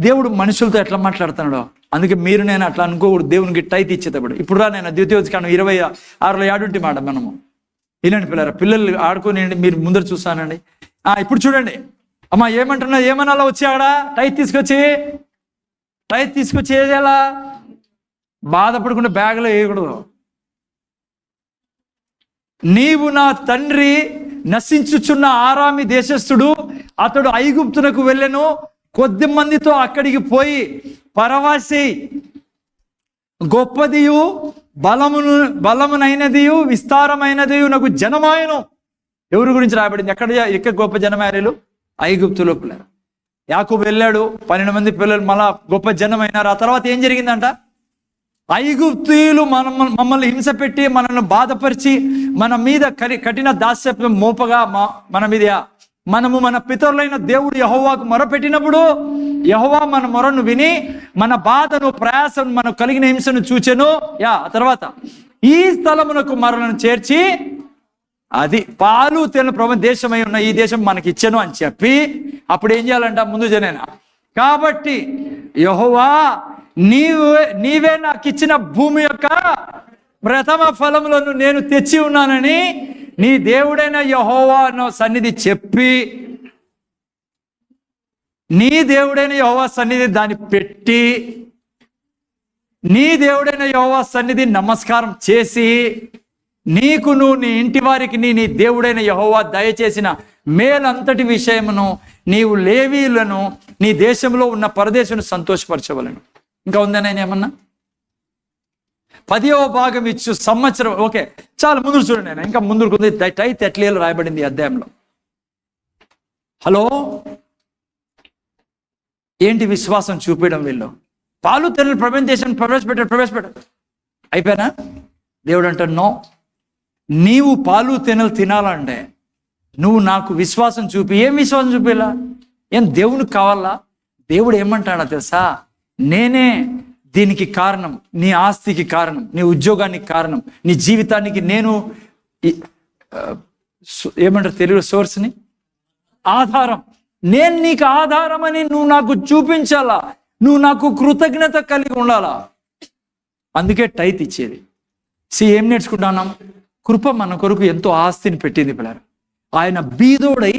S1: దేవుడు మనుషులతో ఎట్లా మాట్లాడుతున్నాడో అందుకే మీరు నేను అట్లా అనుకోకూడదు. దేవునికి టైట్ ఇచ్చేటప్పుడు. ఇప్పుడు నేను ద్వితీయోపదేశకాండం 26లో యాడుంటి మాట మనము వినండి పిల్లలు ఆడుకొని మీరు ముందర చూస్తానండి. ఇప్పుడు చూడండి అమ్మా ఏమంటున్నా, ఏమన్నా వచ్చి ఆడ టైట్ తీసుకొచ్చి ఏదేలా బాధపడకుండా బ్యాగ్లో వేయకూడదు. నీవు నా తండ్రి నశించుచున్న ఆరామి దేశస్థుడు, అతడు ఐగుప్తునకు వెళ్ళెను, కొద్ది మందితో అక్కడికి పోయి పరవాసి గొప్పదియు బలమునైనదియు విస్తారమైనదియు నాకు జనమాయను. ఎవరి గురించి రాయబడింది? ఎక్కడ గొప్ప జనమాయలు? ఐగుప్తులో పిల్లలు. యాకోబు వెళ్ళాడు, 12 మంది పిల్లలు మళ్ళా గొప్ప జనమైనారు. ఆ తర్వాత ఏం జరిగిందంట? ఐగుప్తీయులు మమ్మల్ని హింస పెట్టి, మనల్ని బాధపరిచి, మన మీద కఠిన దాస్యత్వం మోపగా మన మీద మనము మన పితరులైన దేవుడు యెహోవాకు మొరపెట్టినప్పుడు యెహోవా మన మొరను విని మన బాధను ప్రయాసను మనకు కలిగిన హింసను చూచెను. ఆ తర్వాత ఈ స్థలమునకు మనలను చేర్చి, అది పాలు తేనె దేశమై ఉన్న ఈ దేశం మనకి ఇచ్చెను అని చెప్పి, అప్పుడు ఏం చేయాలంట? ముందు జనేనా కాబట్టి యెహోవా నీవే నాకు ఇచ్చిన భూమి యొక్క ప్రథమ ఫలములను నేను తెచ్చి ఉన్నానని నీ దేవుడైన యెహోవా సన్నిధి చెప్పి, నీ దేవుడైన యెహోవా సన్నిధి దాన్ని పెట్టి, నీ దేవుడైన యెహోవా సన్నిధి నమస్కారం చేసి, నీకును నీ ఇంటి వారికి నీ దేవుడైన యెహోవా దయచేసిన మేలంతటి విషయమును నీవు లేవీయులను నీ దేశంలో ఉన్న పరదేశును సంతోషపరచవలను. ఇంకా ఉందని ఆయన ఏమన్నా? 10వ భాగం ఇచ్చు సంవత్సరం. ఓకే, చాలా ముందు చూడండి. ఆయన ఇంకా ముందుకు ఉంది. టైత్ ఎట్లేలు రాయబడింది ఈ అధ్యాయంలో. హలో, ఏంటి విశ్వాసం చూపించడం? వీళ్ళు పాలు తెరలు ప్రవేశపెట్టాడు. అయిపోయినా దేవుడు అంటాడు, నో, నీవు పాలు తెనలు తినాలంటే నువ్వు నాకు విశ్వాసం చూపి. ఏం విశ్వాసం చూపేలా? ఏం దేవునికి కావాలా? దేవుడు ఏమంటాడా తెలుసా? నేనే దీనికి కారణం, నీ ఆస్తికి కారణం, నీ ఉద్యోగానికి కారణం, నీ జీవితానికి నేను ఏమంటారు తెలుగు సోర్స్ని, ఆధారం. నేను నీకు ఆధారం అని నువ్వు నాకు చూపించాలా, నువ్వు నాకు కృతజ్ఞత కలిగి ఉండాలా. అందుకే టైత్ ఇచ్చేది. ఏం నేర్చుకుంటున్నాం? కృప మన కొరకు ఎంతో ఆస్తిని పెట్టింది పిల్లలు. ఆయన బీదోడై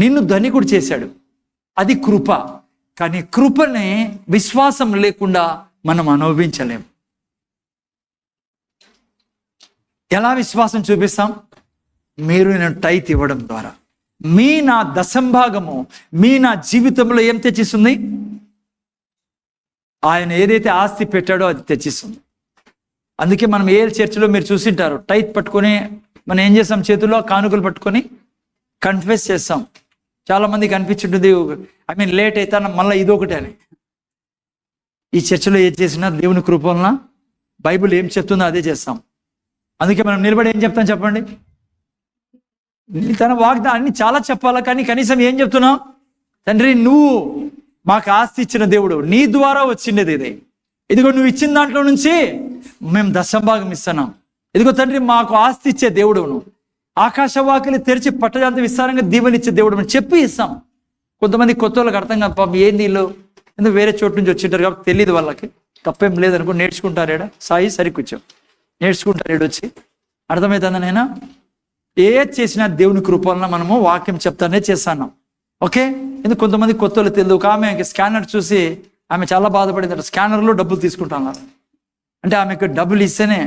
S1: నిన్ను ధనికుడు చేశాడు, అది కృప. కానీ కృపని విశ్వాసం లేకుండా మనం అనుభవించలేం. ఎలా విశ్వాసం చూపిస్తాం? మీరు నేను టైత్ ఇవ్వడం ద్వారా. నా దశంభాగము నా జీవితంలో ఏం తెచ్చిస్తుంది? ఆయన ఏదైతే ఆస్తి పెట్టాడో అది తెచ్చిస్తుంది. అందుకే మనం ఏ చర్చిలో మీరు చూసింటారు, టైత్ పట్టుకొని మనం ఏం చేస్తాం? చేతుల్లో కానుకలు పట్టుకొని కన్ఫెస్ చేస్తాం. చాలా మందికి అనిపించుంటుంది, లేట్ అయితే మళ్ళీ ఇదొకటి అని. ఈ చర్చిలో ఏది చేసినా దేవుని కృప వలన బైబిల్ ఏం చెప్తుందో అదే చేస్తాం. అందుకే మనం నిలబడి ఏం చెప్తాం చెప్పండి? తన వాగ్దాన్ని చాలా చెప్పాలా, కానీ కనీసం ఏం చెప్తున్నాం? తండ్రి, నువ్వు మాకు ఆస్తి ఇచ్చిన దేవుడు, నీ ద్వారా వచ్చిండేది ఇది. ఇదిగో నువ్వు ఇచ్చిన దాంట్లో నుంచి మేము దశంభాగం ఇస్తున్నాం. ఇదిగో తండ్రి, మాకు ఆస్తి ఇచ్చే దేవుడు నువ్వు, ఆకాశవాకిలి తెరిచి పట్టజాంత విస్తారంగా దీవెనిచ్చే దేవుడు అని చెప్పి ఇస్తాం. కొంతమంది కొత్త వాళ్ళకి అర్థం కాదు, పాపం ఏంది వీళ్ళు, ఎందుకు వేరే చోటు నుంచి వచ్చింటారు కాబట్టి తెలియదు వాళ్ళకి. తప్పేం లేదనుకో, నేర్చుకుంటారేడా సాయి సరి కూర్చో, నేర్చుకుంటారు వచ్చి. అర్థమవుతుందా? నైనా ఏది చేసినా దేవుని కృప వలన మనము వాక్యం చెప్తానే చేస్తాను. ఓకే, ఎందుకు కొంతమంది కొత్త వాళ్ళు తెలియదు. ఒక ఆమె స్కానర్ చూసి ఆమె చాలా బాధపడింది. స్కానర్లో డబ్బులు తీసుకుంటున్నారు అంటే ఆమెకు డబ్బులు ఇస్తేనే,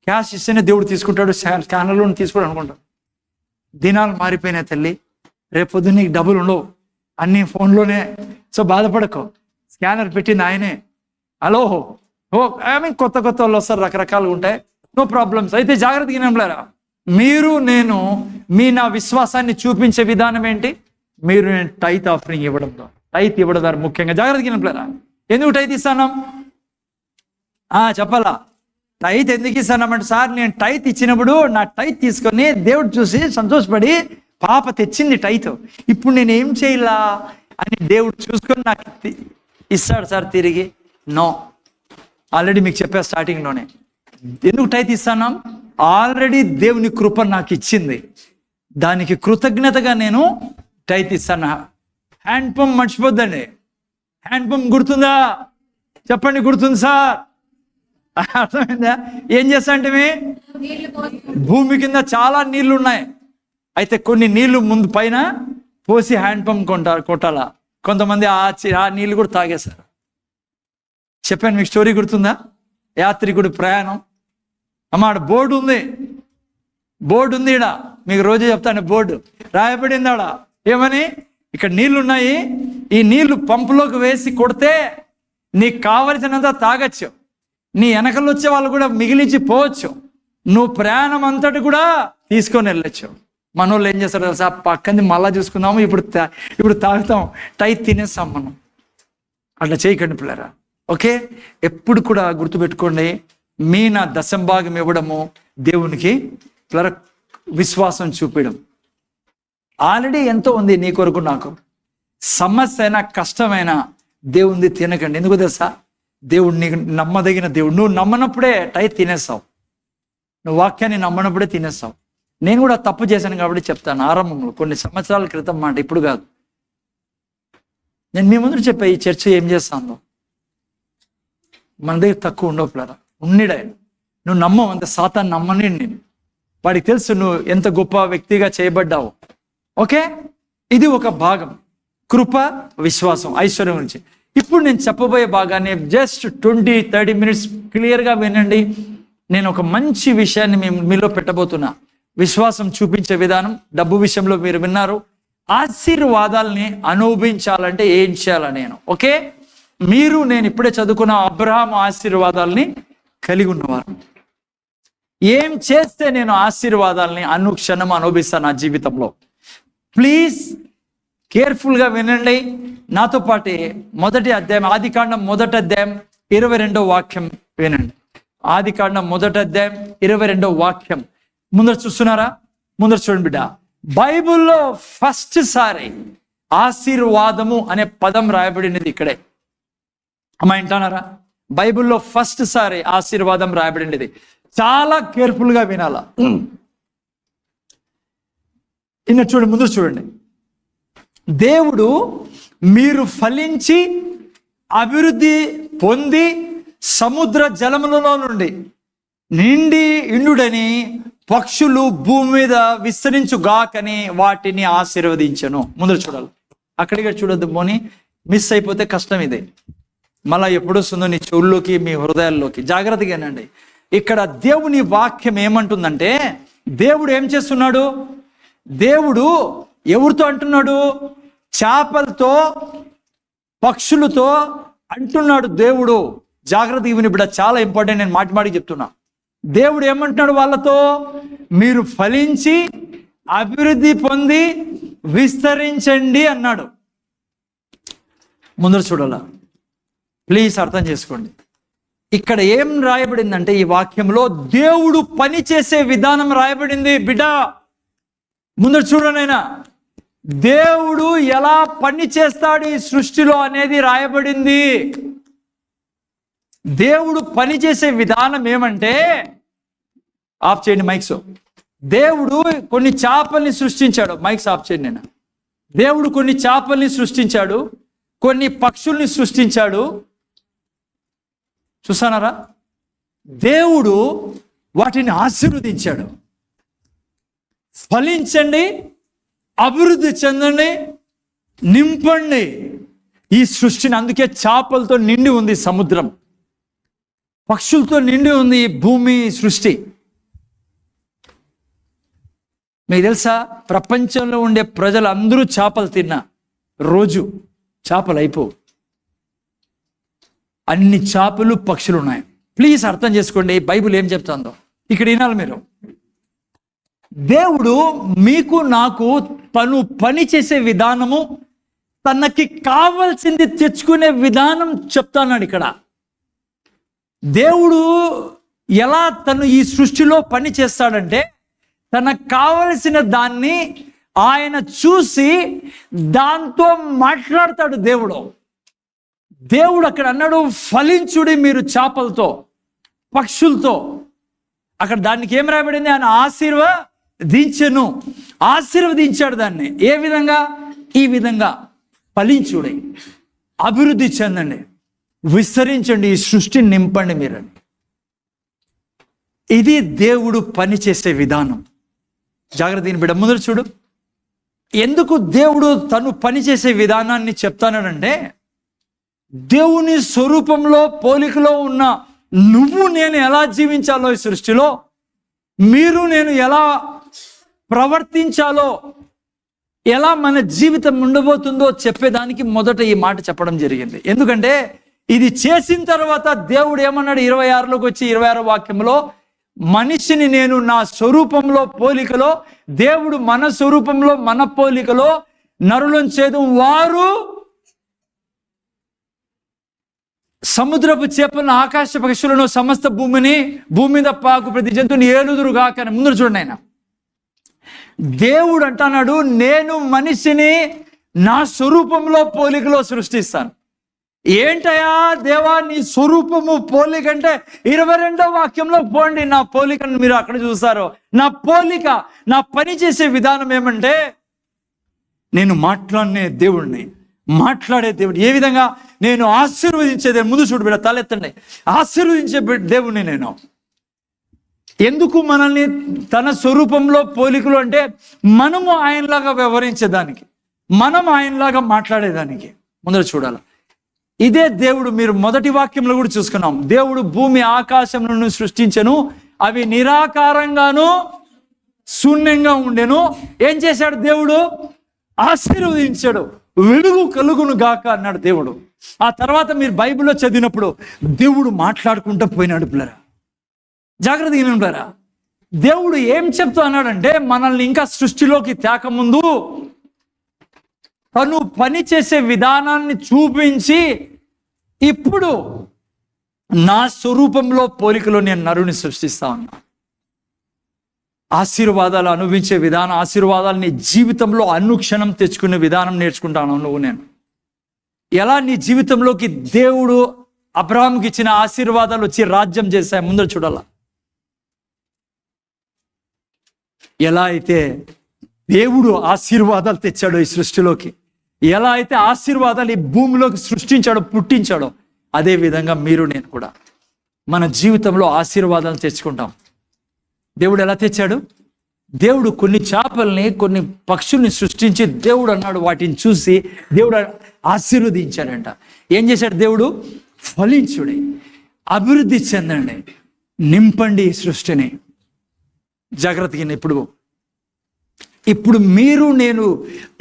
S1: క్యాష్ ఇస్తేనే దేవుడు తీసుకుంటాడు, స్కానర్లో తీసుకోడు అనుకుంటాడు. దినాలు మారిపోయినాయి తల్లి, రేపు పొద్దున్న నీకు డబ్బులు ఉండవు, అన్నీ ఫోన్లోనే. సో బాధపడకు, స్కానర్ పెట్టింది ఆయనే. హలో, ఆమె కొత్త వాళ్ళు వస్తారు, రకరకాలుగా ఉంటాయి, నో ప్రాబ్లమ్స్. అయితే జాగ్రత్తగా వినంలేరా, మీరు నేను నా విశ్వాసాన్ని చూపించే విధానం ఏంటి? మీరు నేను టైత్ ఆఫరింగ్ ఇవ్వడం ద్వారా, టైత్ ఇవ్వడం ద్వారా ముఖ్యంగా జాగ్రత్తగా వినంలేరా. ఎందుకు టైత్ ఇస్తాను చెప్పాలా? టైత్ ఎందుకు ఇస్తానమంటే, సార్ నేను టైత్ ఇచ్చినప్పుడు నా టైత్ తీసుకొని దేవుడు చూసి సంతోషపడి, పాప తెచ్చింది టైత్, ఇప్పుడు నేను ఏం చేయాలా అని దేవుడు చూసుకొని నాకు ఇస్తాడు సార్ తిరిగి. నో, ఆల్రెడీ మీకు చెప్పా స్టార్టింగ్లోనే. ఎందుకు టైత్ ఇస్తాను? ఆల్రెడీ దేవుని కృప నాకు ఇచ్చింది, దానికి కృతజ్ఞతగా నేను టైత్ ఇస్తాను. హ్యాండ్ పంప్ మర్చిపోద్దండి. హ్యాండ్ పంప్ గుర్తుందా? చెప్పండి, గుర్తుంది సార్? అర్థమైందా? ఏం చేస్తా అంటే, భూమి కింద చాలా నీళ్లు ఉన్నాయి, అయితే కొన్ని నీళ్లు ముందు పైన పోసి హ్యాండ్ పంప్ కొట్టాలా. కొంతమంది ఆ నీళ్లు కూడా తాగేశారు. చెప్పాను మీకు, స్టోరీ గుర్తుందా? యాత్రికుడు ప్రయాణం, అమ్మాడు బోర్డు ఉంది, బోర్డు ఉంది ఈడ, మీకు రోజు చెప్తాను, బోర్డు రాయబడింది ఆడ. ఏమని? ఇక్కడ నీళ్లు ఉన్నాయి, ఈ నీళ్లు పంపులోకి వేసి కొడితే నీకు కావలసినంత తాగొచ్చు, నీ వెనకలు వచ్చే వాళ్ళు కూడా మిగిలించి పోవచ్చు, నువ్వు ప్రయాణం అంతటి కూడా తీసుకొని వెళ్ళొచ్చు. మన వాళ్ళు ఏం చేస్తారు తెలుసా? పక్కది మళ్ళా చూసుకుందాము, ఇప్పుడు తాగుతాం, టై తినేస్తాం మనం. అట్లా చేయకండి పిల్లరా. ఓకే, ఎప్పుడు కూడా గుర్తుపెట్టుకోండి, నా దశంభాగం ఇవ్వడము దేవునికి పిల్లర విశ్వాసం చూపించడం. ఆల్రెడీ ఎంతో ఉంది నీ కొరకు నాకు. సమస్య అయినా కష్టమైనా దేవునిది తినకండి. ఎందుకు తెలుసా? దేవుడు నీకు నమ్మదగిన దేవుడు. నువ్వు నమ్మనప్పుడే టై తినేస్తావు, నువ్వు వాక్యాన్ని నమ్మనప్పుడే తినేస్తావు. నేను కూడా తప్పు చేశాను కాబట్టి చెప్తాను. ఆరంభంలో కొన్ని సంవత్సరాల క్రితం మాట, ఇప్పుడు కాదు. నేను మీ ముందు చెప్పా ఈ చర్చ ఏం చేస్తాను. మన దగ్గర తక్కువ ఉండవు పిల్లరా, ఉన్నిడే. నువ్వు నమ్మవు, అంత సాతాన్ని నమ్మని నేను. వాడికి తెలుసు నువ్వు ఎంత గొప్ప వ్యక్తిగా చేయబడ్డావు. ఓకే, ఇది ఒక భాగం, కృప, విశ్వాసం, ఐశ్వర్యం గురించి. ఇప్పుడు నేను చెప్పబోయే భాగాన్ని జస్ట్ 20-30 మినిట్స్ క్లియర్గా వినండి. నేను ఒక మంచి విషయాన్ని మీలో పెట్టబోతున్నా. విశ్వాసం చూపించే విధానం. డబ్బు విషయంలో మీరు విన్నారు. ఆశీర్వాదాలని అనుభవించాలంటే ఏం చేయాలి నేను? ఓకే, మీరు నేను ఇప్పుడే చదువుకున్న అబ్రహాం ఆశీర్వాదాలని కలిగి ఉన్నవారు. ఏం చేస్తే నేను ఆశీర్వాదాలని అనుక్షణం అనుభవిస్తాను నా జీవితంలో? ప్లీజ్ కేర్ఫుల్గా వినండి నాతో పాటు. మొదటి అధ్యాయం, ఆదికాండం 1వ అధ్యాయం 22వ వాక్యం వినండి. ఆదికాండం 1వ అధ్యాయం 22వ వాక్యం. ముందర చూస్తున్నారా? ముందర చూడండి బిడ్డ. బైబిల్లో ఫస్ట్ సారి ఆశీర్వాదము అనే పదం రాయబడినది ఇక్కడే. అమ్మా వింటున్నారా? బైబిల్లో ఫస్ట్ సారి ఆశీర్వాదం రాయబడినది. చాలా కేర్ఫుల్గా వినాలా. చూడండి, ముందు చూడండి. దేవుడు మీరు ఫలించి అభివృద్ధి పొంది సముద్ర జలములలో నుండి నిండి ఇండుడని పక్షులు భూమి మీద విస్తరించుగాకని వాటిని ఆశీర్వదించను. ముందు చూడాలి, అక్కడికి చూడొద్దు. పోనీ మిస్ అయిపోతే కష్టం. ఇదే మళ్ళీ ఎప్పుడు వస్తుందో నీ చెవుల్లోకి, మీ హృదయాల్లోకి. జాగ్రత్తగానండి. ఇక్కడ దేవుని వాక్యం ఏమంటుందంటే, దేవుడు ఏం చేస్తున్నాడు? దేవుడు ఎవరితో అంటున్నాడు? చేపలతో, పక్షులతో అంటున్నాడు దేవుడు. జాగ్రత్తగా విని బిడ్డ, చాలా ఇంపార్టెంట్. నేను మాటి చెప్తున్నా. దేవుడు ఏమంటున్నాడు వాళ్ళతో? మీరు ఫలించి అభివృద్ధి పొంది విస్తరించండి అన్నాడు. ముందర చూడాల, ప్లీజ్ అర్థం చేసుకోండి. ఇక్కడ ఏం రాయబడిందంటే ఈ వాక్యంలో దేవుడు పని చేసే విధానం రాయబడింది. బిడ్డ ముందర చూడనైనా దేవుడు ఎలా పని చేస్తాడు ఈ సృష్టిలో అనేది రాయబడింది. దేవుడు పని చేసే విధానం ఏమంటే, ఆఫ్ చేయండి మైక్స్. దేవుడు కొన్ని చేపల్ని సృష్టించాడు. మైక్స్ ఆఫ్ చేయండి. నేను దేవుడు కొన్ని చేపల్ని సృష్టించాడు, కొన్ని పక్షుల్ని సృష్టించాడు. చూసానారా? దేవుడు వాటిని ఆశీర్వదించాడు. ఫలించండి, అభివృద్ధి చెందండి, నింపండి ఈ సృష్టిని. అందుకే చేపలతో నిండి ఉంది సముద్రం, పక్షులతో నిండి ఉంది ఈ భూమి సృష్టి. మీకు తెలుసా, ప్రపంచంలో ఉండే ప్రజలందరూ చేపలు తిన్నా రోజు చేపలు అయిపోవు. అన్ని చేపలు, పక్షులు ఉన్నాయి. ప్లీజ్ అర్థం చేసుకోండి బైబిల్ ఏం చెప్తుందో. ఇక్కడ వినాలి మీరు. దేవుడు మీకు నాకు తను పని చేసే విధానము, తనకి కావాల్సింది తెచ్చుకునే విధానం చెప్తాన్నాడు ఇక్కడ. దేవుడు ఎలా తను ఈ సృష్టిలో పని చేస్తాడంటే, తనకు కావలసిన దాన్ని ఆయన చూసి దాంతో మాట్లాడతాడు. దేవుడు అక్కడ అన్నాడు, ఫలించుడి మీరు చేపలతో, పక్షులతో. అక్కడ దానికి ఏం రాయబడింది? ఆయన ఆశీర్వదించాడు దాన్ని. ఏ విధంగా? ఈ విధంగా ఫలించుడి, అభివృద్ధి చెందండి, విస్తరించండి, ఈ సృష్టిని నింపండి మీరని. ఇది దేవుడు పని చేసే విధానం. జాగ్రత్త దీని బిడ్డ, ముందర చూడు. ఎందుకు దేవుడు తను పని చేసే విధానాన్ని చెప్తానంటే, దేవుని స్వరూపంలో, పోలికలో ఉన్న నువ్వు నేను ఎలా జీవించాలో ఈ సృష్టిలో, మీరు నేను ఎలా ప్రవర్తించాలో, ఎలా మన జీవితం ఉండబోతుందో చెప్పేదానికి మొదట ఈ మాట చెప్పడం జరిగింది. ఎందుకంటే ఇది చేసిన తర్వాత దేవుడు ఏమన్నాడు 26లోకి వచ్చి 26వ వాక్యంలో, మనిషిని నేను నా స్వరూపంలో పోలికలో, దేవుడు మన స్వరూపంలో మన పోలికలో నరులను చేదు, వారు సముద్రపు చేపలను, ఆకాశ పక్షులను, సమస్త భూమిని, భూమి మీద పాకు ప్రతి జంతువుని ఏలుదురుగా. కానీ ముందు చూడండి, ఆయన దేవుడు అంటున్నాడు, నేను మనిషిని నా స్వరూపంలో పోలికలో సృష్టిస్తాను. ఏంటయా దేవా నీ స్వరూపము పోలిక అంటే 22వ వాక్యంలో పోండి, నా పోలికను మీరు అక్కడ చూస్తారు. నా పోలిక, నా పని చేసే విధానం ఏమంటే, నేను మాట్లాడే దేవుడిని, మాట్లాడే దేవుడు. ఏ విధంగా? నేను ఆశీర్వదించేదే. ముందు చూడు బిడ్డ, తలెత్తండి. ఆశీర్వదించే దేవుడిని నేను. ఎందుకు మనల్ని తన స్వరూపంలో పోలికలు అంటే, మనము ఆయనలాగా వ్యవహరించేదానికి, మనం ఆయనలాగా మాట్లాడేదానికి. ముందర చూడాలి. ఇదే దేవుడు. మీరు మొదటి వాక్యంలో కూడా చూసుకున్నాం, దేవుడు భూమి ఆకాశములను సృష్టించెను, అవి నిరాకారంగాను శూన్యంగా ఉండెను. ఏం చేశాడు దేవుడు? ఆశీర్వదించాడు. వెలుగు కలుగును గాక అన్నాడు దేవుడు. ఆ తర్వాత మీరు బైబిల్లో చదివినప్పుడు దేవుడు మాట్లాడుకుంటూ పోయినాడు పిల్లరా. జాగ్రత్తగా వినంటారా. దేవుడు ఏం చెప్తా అన్నాడంటే, మనల్ని ఇంకా సృష్టిలోకి తేకముందు తను పని చేసే విధానాన్ని చూపించి, ఇప్పుడు నా స్వరూపంలో పోలికలో నేను నరుని సృష్టిస్తా ఉన్నా. ఆశీర్వాదాలు అనుభవించే విధానం, ఆశీర్వాదాలు నీ జీవితంలో అనుక్షణం తెచ్చుకునే విధానం నేర్చుకుంటాను నువ్వు నేను. ఎలా నీ జీవితంలోకి దేవుడు అబ్రహాముకి ఇచ్చిన ఆశీర్వాదాలు వచ్చి రాజ్యం చేశాయి ముందర చూడాల. ఎలా అయితే దేవుడు ఆశీర్వాదాలు తెచ్చాడో ఈ సృష్టిలోకి, ఎలా అయితే ఆశీర్వాదాలు ఈ భూమిలోకి సృష్టించాడో, పుట్టించాడో, అదే విధంగా మీరు నేను కూడా మన జీవితంలో ఆశీర్వాదాలు తెచ్చుకుంటాం. దేవుడు ఎలా తెచ్చాడు? దేవుడు కొన్ని చేపల్ని, కొన్ని పక్షుల్ని సృష్టించి దేవుడు అన్నాడు, వాటిని చూసి దేవుడు ఆశీర్వదించాడంట. ఏం చేశాడు దేవుడు? ఫలించుడి, అభివృద్ధి చెందండి, నింపండి ఈ సృష్టిని. జాగ్రత్తగా ఇప్పుడు మీరు నేను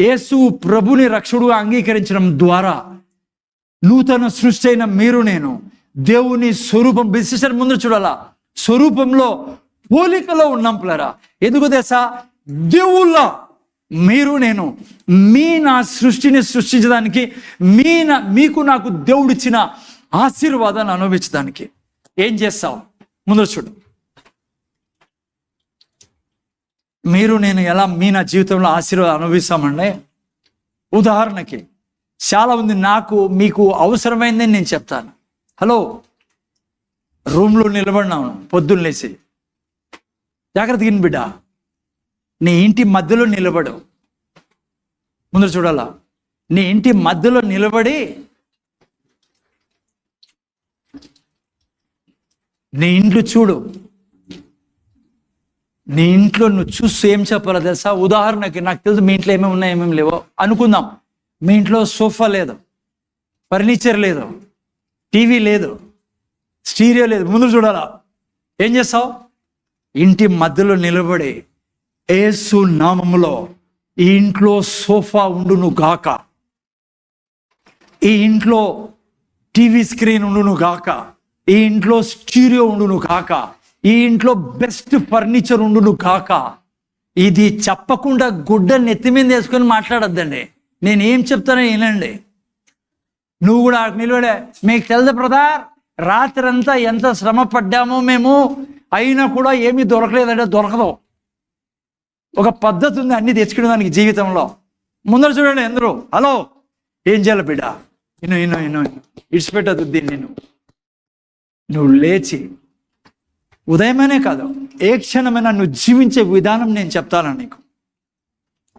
S1: యేసు ప్రభుని రక్షకుడుగా అంగీకరించడం ద్వారా నూతన సృష్టి అయిన మీరు నేను దేవుని స్వరూపం, విశేషం ముందు చూడాలా, స్వరూపంలో పోలికలో ఉన్నాం పిల్లరా. ఎందుకు తెలుసా? దేవుళ్ళ మీరు నేను నా సృష్టిని సృష్టించడానికి, మీకు నాకు దేవుడిచ్చిన ఆశీర్వాదాన్ని అనుభవించడానికి ఏం చేస్తావు? ముందు చూడు. మీరు నేను ఎలా నా జీవితంలో ఆశీర్వాదం అనుభవిస్తామండి. ఉదాహరణకి చాలా ఉంది, నాకు మీకు అవసరమైందని నేను చెప్తాను. హలో, రూమ్లో నిలబడినాను పొద్దున్న లేచి, జాగ్రత్తగా విను బిడ్డ, నీ ఇంటి మధ్యలో నిలబడు. ముందర చూడాలా, నీ ఇంటి మధ్యలో నిలబడి నీ ఇంట్లో చూడు. నీ ఇంట్లో నువ్వు చూస్తూ ఏం చెప్పాలో తెలుసా? ఉదాహరణకి నాకు తెలుసు మీ ఇంట్లో ఏమేమి ఉన్నాయి ఏమేమి లేవో అనుకుందాం. మీ ఇంట్లో సోఫా లేదు, ఫర్నిచర్ లేదు, టీవీ లేదు, స్టీరియో లేదు. ముందు చూడాలా, ఏం చేస్తావు? ఇంటి మధ్యలో నిలబడి యేసు నామములో ఈ ఇంట్లో సోఫా ఉండును గాక, ఈ ఇంట్లో టీవీ స్క్రీన్ ఉండును గాక, ఈ ఇంట్లో స్టీరియో ఉండును గాక, ఈ ఇంట్లో బెస్ట్ ఫర్నిచర్ ఉండును కాక. ఇది చెప్పకుండా గుడ్డ నెత్తి మీద వేసుకొని మాట్లాడొద్దండి. నేను ఏం చెప్తానో వినండి. నువ్వు కూడా నిలబడే, మీకు తెలుసు బ్రదర్, రాత్రి అంతా ఎంత శ్రమ పడ్డామో మేము, అయినా కూడా ఏమీ దొరకలేదంటే దొరకదు. ఒక పద్ధతి ఉంది అన్ని తెచ్చుకునే దానికి జీవితంలో. ముందర చూడండి అందరూ. హలో, ఏం చేయాలి బిడ్డ? ఇను ఇడిచిపెట్టద్దు దీన్ని. నువ్వు లేచి ఉదయమనే కాదు, ఏ క్షణమైనా నువ్వు జీవించే విధానం నేను చెప్తాను నీకు.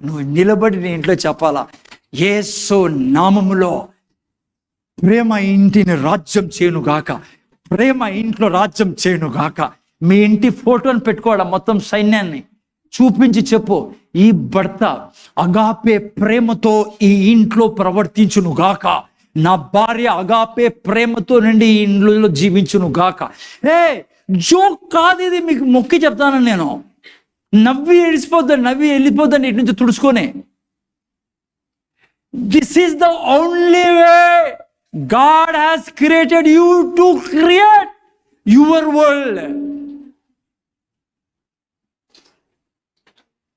S1: నువ్వు నిలబడి నీ ఇంట్లో చెప్పాలా, యేసు నామములో ప్రేమ ఇంటిని రాజ్యం చేయను గాక, ప్రేమ ఇంట్లో రాజ్యం చేయను గాక. మీ ఇంటి ఫోటోని పెట్టుకోవడం, మొత్తం సైన్యాన్ని చూపించి చెప్పు, ఈ భర్త అగాపే ప్రేమతో ఈ ఇంట్లో ప్రవర్తించును గాక, నా భార్య అగాపే ప్రేమతో నుండి ఈ ఇంట్లో జీవించును గాక. జోక్ కాదు ఇది, మీకు మొక్కి చెప్తాను నేను. నవ్వి వెళ్ళిపోద్దని ఇటు నుంచి తుడుచుకొని. This is the only way God has created you to create your world.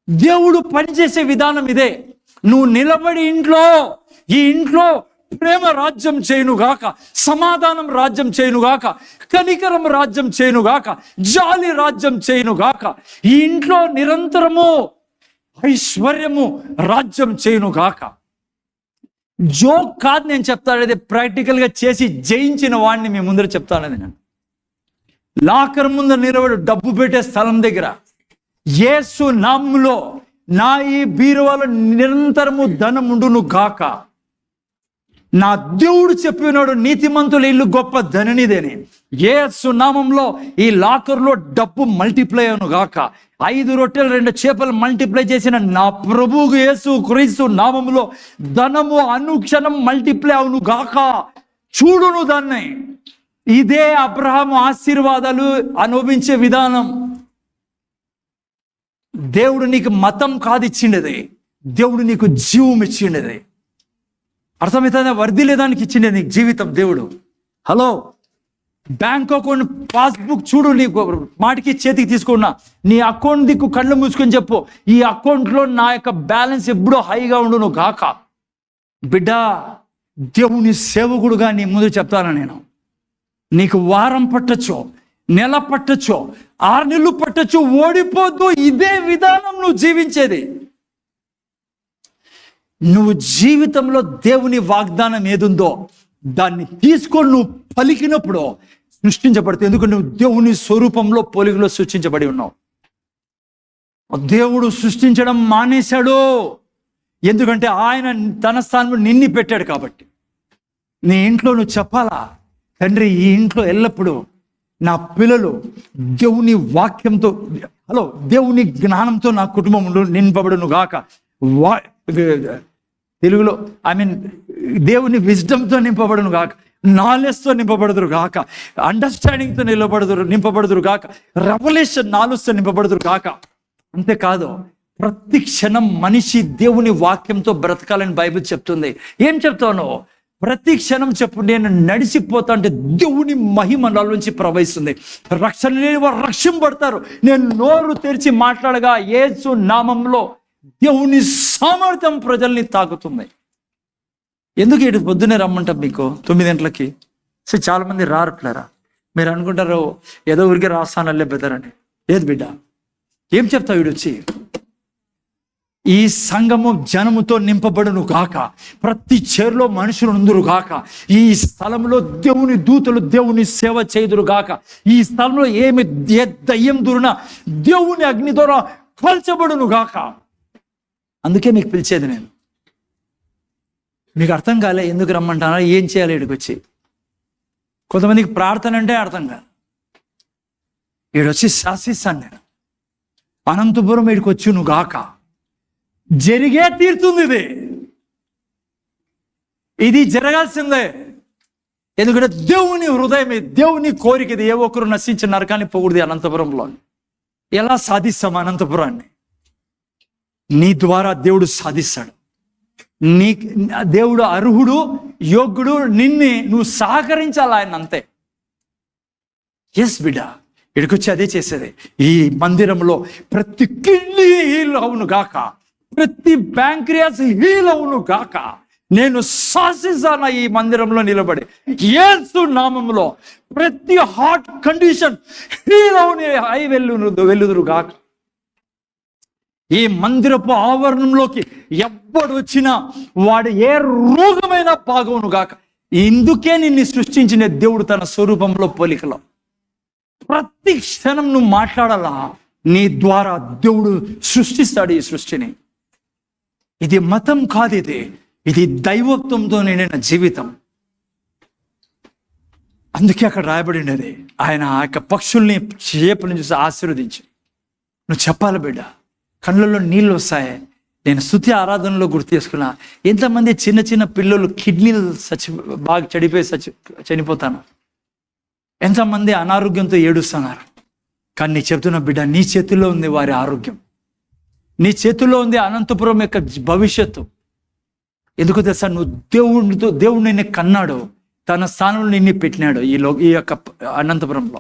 S1: దేవుడు పనిచేసే విధానం ఇదే. నువ్వు నిలబడి ఈ ఇంట్లో ప్రేమ రాజ్యం చేయునుగాక, సమాధానం రాజ్యం చేయునుగాక, కనికరం రాజ్యం చేయునుగాక, జాలి రాజ్యం చేయునుగాక, ఈ ఇంట్లో నిరంతరము ఐశ్వర్యము రాజ్యం చేయునుగాక. జోక్ కాదు నేను చెప్తాను, అది ప్రాక్టికల్గా చేసి జయించిన వాడిని మీ ముందర చెప్తానది. నేను లాకర్ ముందర నిలబడి డబ్బు పెట్టే స్థలం దగ్గర యేసు నామములో నా ఈ బీరువాలో నిరంతరము ధనముండును గాక. నా దేవుడు చెప్పినాడు నీతిమంతుల ఇల్లు గొప్ప ధననిదేని. యేసు నామంలో ఈ లాకర్లో డబ్బు మల్టిప్లై అవును గాక. 5 రొట్టెలు 2 చేపలు మల్టిప్లై చేసిన నా ప్రభువు యేసు క్రీస్తు నామములో ధనము అనుక్షణం మల్టిప్లై అవును గాక. చూడును దాన్ని. ఇదే అబ్రహాము ఆశీర్వాదాలు అనుభవించే విధానం. దేవుడు నీకు మతం కాదు ఇచ్చిండేది, దేవుడు నీకు జీవం ఇచ్చిండేది. అర్థమవుతుందా? వర్ధిల్లేదానికి ఇచ్చిండే నీకు జీవితం దేవుడు. హలో, బ్యాంక్ అకౌంట్ పాస్బుక్ చూడు, నీకు మాటికి చేతికి తీసుకున్నా, నీ అకౌంట్ దిక్కు కళ్ళు మూసుకొని చెప్పు, ఈ అకౌంట్లో నా యొక్క బ్యాలెన్స్ ఎప్పుడూ హైగా ఉండును గాక. బిడ్డ, దేవుని సేవకుడుగా నీ ముందు చెప్తాను నేను. నీకు వారం పట్టచ్చు, నెల పట్టచ్చు, 6 నెలలు పట్టచ్చు, ఓడిపోద్దు. ఇదే విధానం నువ్వు జీవించేది. నువ్వు జీవితంలో దేవుని వాగ్దానం ఏదుందో దాన్ని తీసుకొని నువ్వు పలికినప్పుడు సృష్టించబడుతుంది. ఎందుకంటే నువ్వు దేవుని స్వరూపంలో పోలికలో సృష్టించబడి ఉన్నావు. దేవుడు సృష్టించడం మానేశాడు, ఎందుకంటే ఆయన తన స్థానంలో నిన్ను పెట్టాడు కాబట్టి. నీ ఇంట్లో నువ్వు చెప్పాలా, తండ్రి ఈ ఇంట్లో ఎల్లప్పుడూ నా పిల్లలు దేవుని వాక్యంతో, హలో, దేవుని జ్ఞానంతో నా కుటుంబం నింపబడును గాక. తెలుగులో దేవుని విజ్డమ్తో నింపబడును గాక, నాలెడ్జ్తో నింపబడుదురు గాక, అండర్స్టాండింగ్తో నింపబడుదురు గాక, రెవల్యూషన్ నాలెడ్జ్తో నింపబడుదురు గాక. అంతేకాదు, ప్రతి క్షణం మనిషి దేవుని వాక్యంతో బ్రతకాలని బైబిల్ చెప్తుంది. ఏం చెప్తాను? ప్రతి క్షణం చెప్పు, నేను నడిచిపోతా అంటే దేవుని మహిమ నాలోంచి ప్రవహిస్తుంది. రక్షణ లేని వారు రక్షింపబడతారు. నేను నోరు తెరిచి మాట్లాడగా యేసు నామంలో దేవుని సామర్థ్యం ప్రజల్ని తాకుతుంది. ఎందుకు ఇటు పొద్దున్నే రమ్మంటాం మీకు 9 గంటలకి? సో చాలా మంది రారట్లేరా? మీరు అనుకుంటారు ఏదో ఊరికే రాస్తానల్లే బెదర్ అని. లేదు బిడ్డ, ఏం చెప్తావు? వీడు వచ్చి ఈ సంఘము జనముతో నింపబడును గాక, ప్రతి చేరులో మనుషులు ఉందురు గాక, ఈ స్థలంలో దేవుని దూతలు దేవుని సేవ చేయుదురు గాక, ఈ స్థలంలో ఏ దయ్యం దూరునా దేవుని అగ్ని ద్వారా కాల్చబడును గాక. అందుకే మీకు పిలిచేది నేను. మీకు అర్థం కాలే ఎందుకు రమ్మంటానా, ఏం చేయాలి ఇక్కడికి వచ్చి? కొంతమందికి ప్రార్థన అంటే అర్థం కాదు. ఈడొచ్చి శాసిస్తాను నేను, అనంతపురం ఇక్కడికి వచ్చి నువ్వు గాక, జరిగే తీరుతుంది. ఇది జరగాల్సిందే. ఎందుకంటే దేవుని హృదయం, దేవుని కోరిక ఇది. ఏ ఒక్కరు నశించిన నరకాన్ని పోకూడదు అనంతపురంలో. ఎలా సాధిస్తాం అనంతపురాన్ని? నీ ద్వారా దేవుడు సాధిస్తాడు. దేవుడు అర్హుడు, యోగ్యుడు. నువ్వు సహకరించాలి ఆయన, అంతే. ఎస్ బిడ్డ, ఇక్కడికొచ్చి అదే చేసేది. ఈ మందిరంలో ప్రతి కిడ్నీ హీల్ అవును గాక, ప్రతి ప్యాంక్రియాస్ హీల్ అవును గాక. నేను శాసిస్తాను ఈ మందిరంలో నిలబడి యేసు నామములో. ప్రతి హార్ట్ కండిషన్ హీల్ అవును, హై వెల్లుదురు గాక. ఈ మందిరపు ఆవరణంలోకి ఎవ్వడు వచ్చినా వాడు ఏ రోగమైనా బాగవును గాక. ఇందుకే నిన్ను సృష్టించిన దేవుడు తన స్వరూపంలో పోలికలో. ప్రతి క్షణం నువ్వు మాట్లాడాలా, నీ ద్వారా దేవుడు సృష్టిస్తాడు ఈ సృష్టిని. ఇది మతం కాదు, ఇది దైవత్వంతో నిండిన జీవితం. అందుకే అక్కడ రాయబడి ఉండేది, ఆయన ఆ యొక్క పక్షుల్ని చేపలను చూసి ఆశీర్వదించి. నువ్వు చెప్పాలి బిడ్డ, కళ్ళల్లో నీళ్ళు వస్తాయి. నేను స్తుతి ఆరాధనలో గుర్తు చేసుకున్నా, ఎంతమంది చిన్న చిన్న పిల్లలు కిడ్నీలు బాగా చెడిపోయి చనిపోతాను, ఎంతమంది అనారోగ్యంతో ఏడుస్తున్నారు. కానీ నీ చెప్తున్న బిడ్డ, నీ చేతుల్లో ఉంది వారి ఆరోగ్యం. నీ చేతుల్లో ఉంది అనంతపురం యొక్క భవిష్యత్తు. ఎందుకు తెలుసా? నువ్వు దేవుడు నిన్ను కన్నాడు, తన స్థానంలో నిన్ను పెట్టినాడు ఈ యొక్క అనంతపురంలో.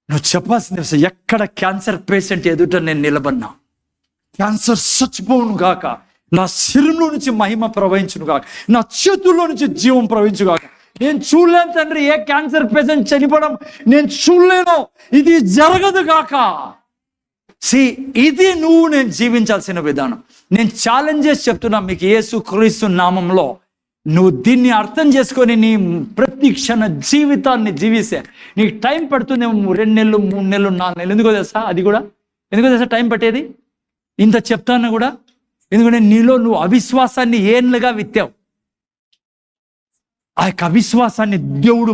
S1: నువ్వు చెప్పాల్సింది తెలుసా, ఎక్కడ క్యాన్సర్ పేషెంట్ ఎదుట నేను నిలబడినా క్యాన్సర్ చచ్చిపోవును గాక, నా శరీరంలో నుంచి మహిమ ప్రవహించును గాక, నా చేతుల్లో నుంచి జీవం ప్రవహించు గాక. నేను చూడలేను తండ్రి, ఏ క్యాన్సర్ పేషెంట్ చనిపోవడం నేను చూడలేను, ఇది జరగదు గాక. ఇది నేను జీవించాల్సిన విధానం. నేను ఛాలెంజ్ చేసి చెప్తున్నా మీకు, యేసుక్రీస్తు నామంలో నువ్వు దీన్ని అర్థం చేసుకొని నీ ప్రతి క్షణ జీవితాన్ని జీవిస్తే నీకు టైం పడుతుంది. 2 నెలలు 3 నెలలు 4 నెలలు. ఎందుకో తెలుసా? అది కూడా ఎందుకో తెలుసా టైం పట్టేది? ఇంత చెప్తాను కూడా ఎందుకంటే నీలో నువ్వు అవిశ్వాసాన్ని ఏళ్ళుగా విత్తావు. ఆ యొక్క అవిశ్వాసాన్ని దేవుడు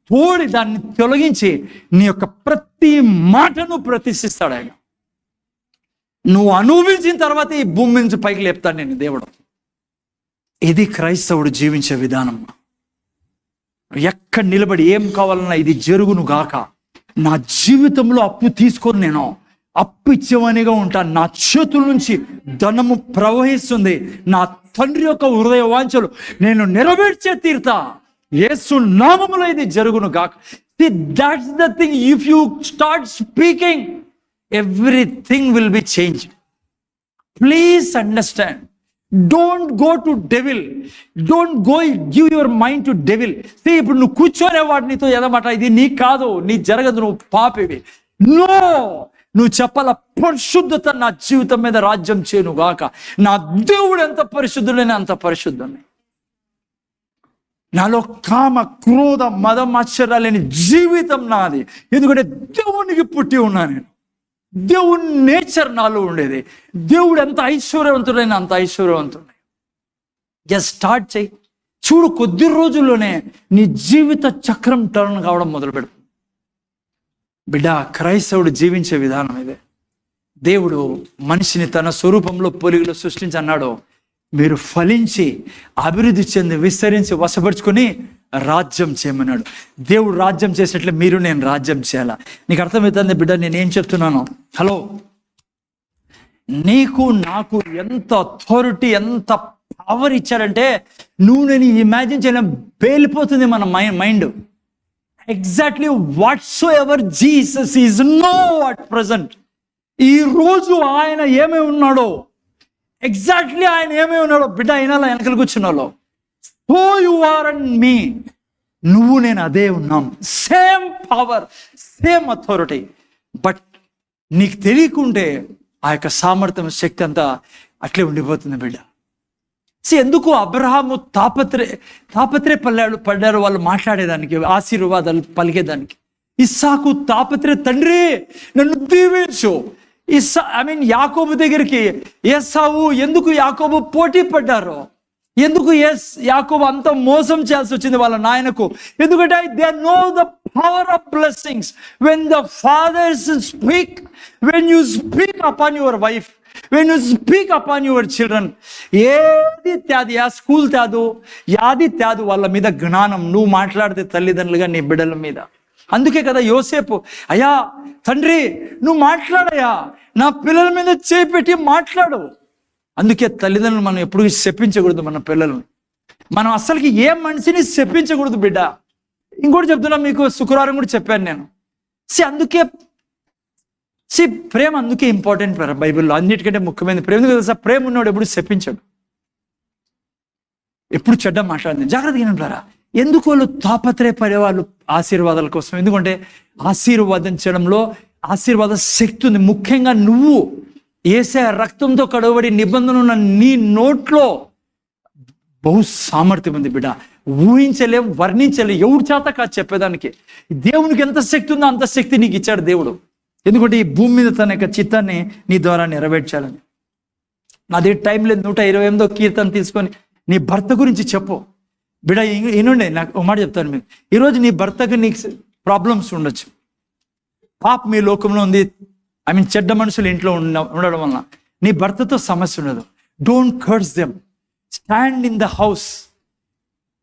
S1: తోడి దాన్ని తొలగించి నీ యొక్క ప్రతి మాటను ప్రతిష్ఠిస్తాడు ఆయన. నువ్వు అనుభవించిన తర్వాత ఈ భూమి నుంచి పైకి లేపుతాడు నేను దేవుడు. ఇది క్రైస్తవుడు జీవించే విధానం. ఎక్కడ నిలబడి ఏం కావాలన్నా ఇది జరుగును గాక, నా జీవితంలో అప్పు తీసుకొని నేను అప్పు ఇచ్చేవానిగా ఉంటాను, నా చేతుల నుంచి ధనము ప్రవహిస్తుంది, నా తండ్రి యొక్క హృదయ వాంఛలు నేను నెరవేర్చే తీరుతా, యేసు నామములో ఇది జరుగును గాక. That's the thing. If you start speaking, everything will be changed. Please understand. Don't go to devil. Don't go give your mind to devil. See, ఇప్పుడు నువ్వు కూర్చొనే వాడు నీతో ఎదమాట, ఇది నీ కాదు, నీ జరగదు, నువ్వు పాపివి. నో, నువ్వు చెప్పాల, పరిశుద్ధత నా జీవితం మీద రాజ్యం చేయను గాక. నా దేవుడు ఎంత పరిశుద్ధుడని అంత పరిశుద్ధుని. నాలో కామ క్రోధ మదం ఆశ్చర్యాలేని జీవితం నాది. ఎందుకంటే దేవునికి పుట్టి ఉన్నా నేను. దేవుని నేచర్ నాలో ఉండేది. దేవుడు ఎంత ఐశ్వర్యవంతుడైనా అంత ఐశ్వర్యవంతుడై. జస్ట్ స్టార్ట్ చేయి, చూడు, కొద్ది రోజుల్లోనే నీ జీవిత చక్రం టర్న్ కావడం మొదలు పెడుతుంది. బిడ్డ, క్రైస్తవుడు జీవించే విధానం ఇదే. దేవుడు మనిషిని తన స్వరూపంలో పోలికలో సృష్టించి అన్నాడు, మీరు ఫలించి అభివృద్ధి చెంది విస్తరించి వశపరుచుకొని రాజ్యం చేయమన్నాడు. దేవుడు రాజ్యం చేసేట్లే మీరు నేను రాజ్యం చేయాలా. నీకు అర్థమవుతుంది బిడ్డ నేనేం చెప్తున్నాను? హలో, నీకు నాకు ఎంత అథారిటీ, ఎంత పవర్ ఇచ్చారంటే నువ్వు నేను ఇమాజిన్ చేయలేం. పేలిపోతుంది మన mind. Exactly what's ever Jesus is no at present. ఈ రోజు ఆయన ఏమై ఉన్నాడో, ఎగ్జాక్ట్లీ ఆయన ఏమై ఉన్నాడో బిడ్డ అయినా వెనకలు కూర్చున్నాలో, హూ యు ఆర్ అండ్ మీ, నువ్వు నేను అదే ఉన్నాం. Same power, same authority. But నీకు తెలియకుంటే ఆ యొక్క సామర్థ్యం, శక్తి అంతా అట్లే ఉండిపోతుంది బిడ్డ. ఎందుకు అబ్రహాము పడ్డారు వాళ్ళు మాట్లాడేదానికి, ఆశీర్వాదాలు పలికేదానికి. ఇస్సాకు తండ్రి నన్ను దీవించు. యాకోబు దగ్గరికి ఏసావు, ఎందుకు యాకోబు పోటీ పడ్డారు? ఎందుకు యాకోబు అంత మోసం చేయాల్సి వచ్చింది వాళ్ళ నాయనకు? ఎందుకంటే they know the power of blessings. When the fathers speak, when you speak upon your wife, when you speak upon your children, ఏది త్యాదు, స్కూల్ త్యాదు, యాది త్యాదు వాళ్ళ మీద జ్ఞానం. నువ్వు మాట్లాడితే తల్లిదండ్రులుగా నీ బిడ్డల మీద. అందుకే కదా యోసేపు, అయ్యా తండ్రి నువ్వు మాట్లాడయ్యా, నా పిల్లల మీద చేపెట్టి మాట్లాడు. అందుకే తల్లిదండ్రులు మనం ఎప్పుడు శపించకూడదు మన పిల్లలను. మనం అసలుకి ఏ మనిషిని శపించకూడదు బిడ్డ. ఇంకోటి చెప్తున్నా మీకు, శుక్రవారం కూడా చెప్పాను నేను. అందుకే ప్రేమ అందుకే ఇంపార్టెంట్ బైబిల్లో. అన్నిటికంటే ముఖ్యమైనది ప్రేమ. ఎందుకు తెలుసా? ప్రేమ ఉన్నవాడు ఎప్పుడు శపించాడు, ఎప్పుడు చెడ్డ మాట్లాడింది. జాగ్రత్తగా వినంటారా? ఎందుకు వాళ్ళు తాపత్రయపడేవాళ్ళు ఆశీర్వాదాల కోసం? ఎందుకంటే ఆశీర్వదించడంలో ఆశీర్వాద శక్తి ఉంది. ముఖ్యంగా నువ్వు యేసయ్య రక్తంతో కడవబడి నిబంధన ఉన్న నీ నోట్లో బహు సామర్థ్యం ఉంది బిడ్డ. ఊహించలేం, వర్ణించలేం, ఎవరి చేత కాదు చెప్పేదానికి. దేవునికి ఎంత శక్తి ఉందో అంత శక్తి నీకు ఇచ్చాడు దేవుడు. ఎందుకంటే ఈ భూమి మీద తన యొక్క చిత్తాన్ని నీ ద్వారా నెరవేర్చాలని. నాది టైం లేదు. 128వ కీర్తన తీసుకొని నీ భర్త గురించి చెప్పు బిడ్డ. ఏనుండే నాకు ఒక మాట చెప్తాను మీకు. ఈరోజు నీ భర్తకు నీకు ప్రాబ్లమ్స్ ఉండొచ్చు. పాప మీ లోకంలో ఉంది, చెడ్డ మనుషులు ఇంట్లో ఉండడం వలన నీ భర్తతో సమస్య ఉండదు. Don't curse them, stand in the house.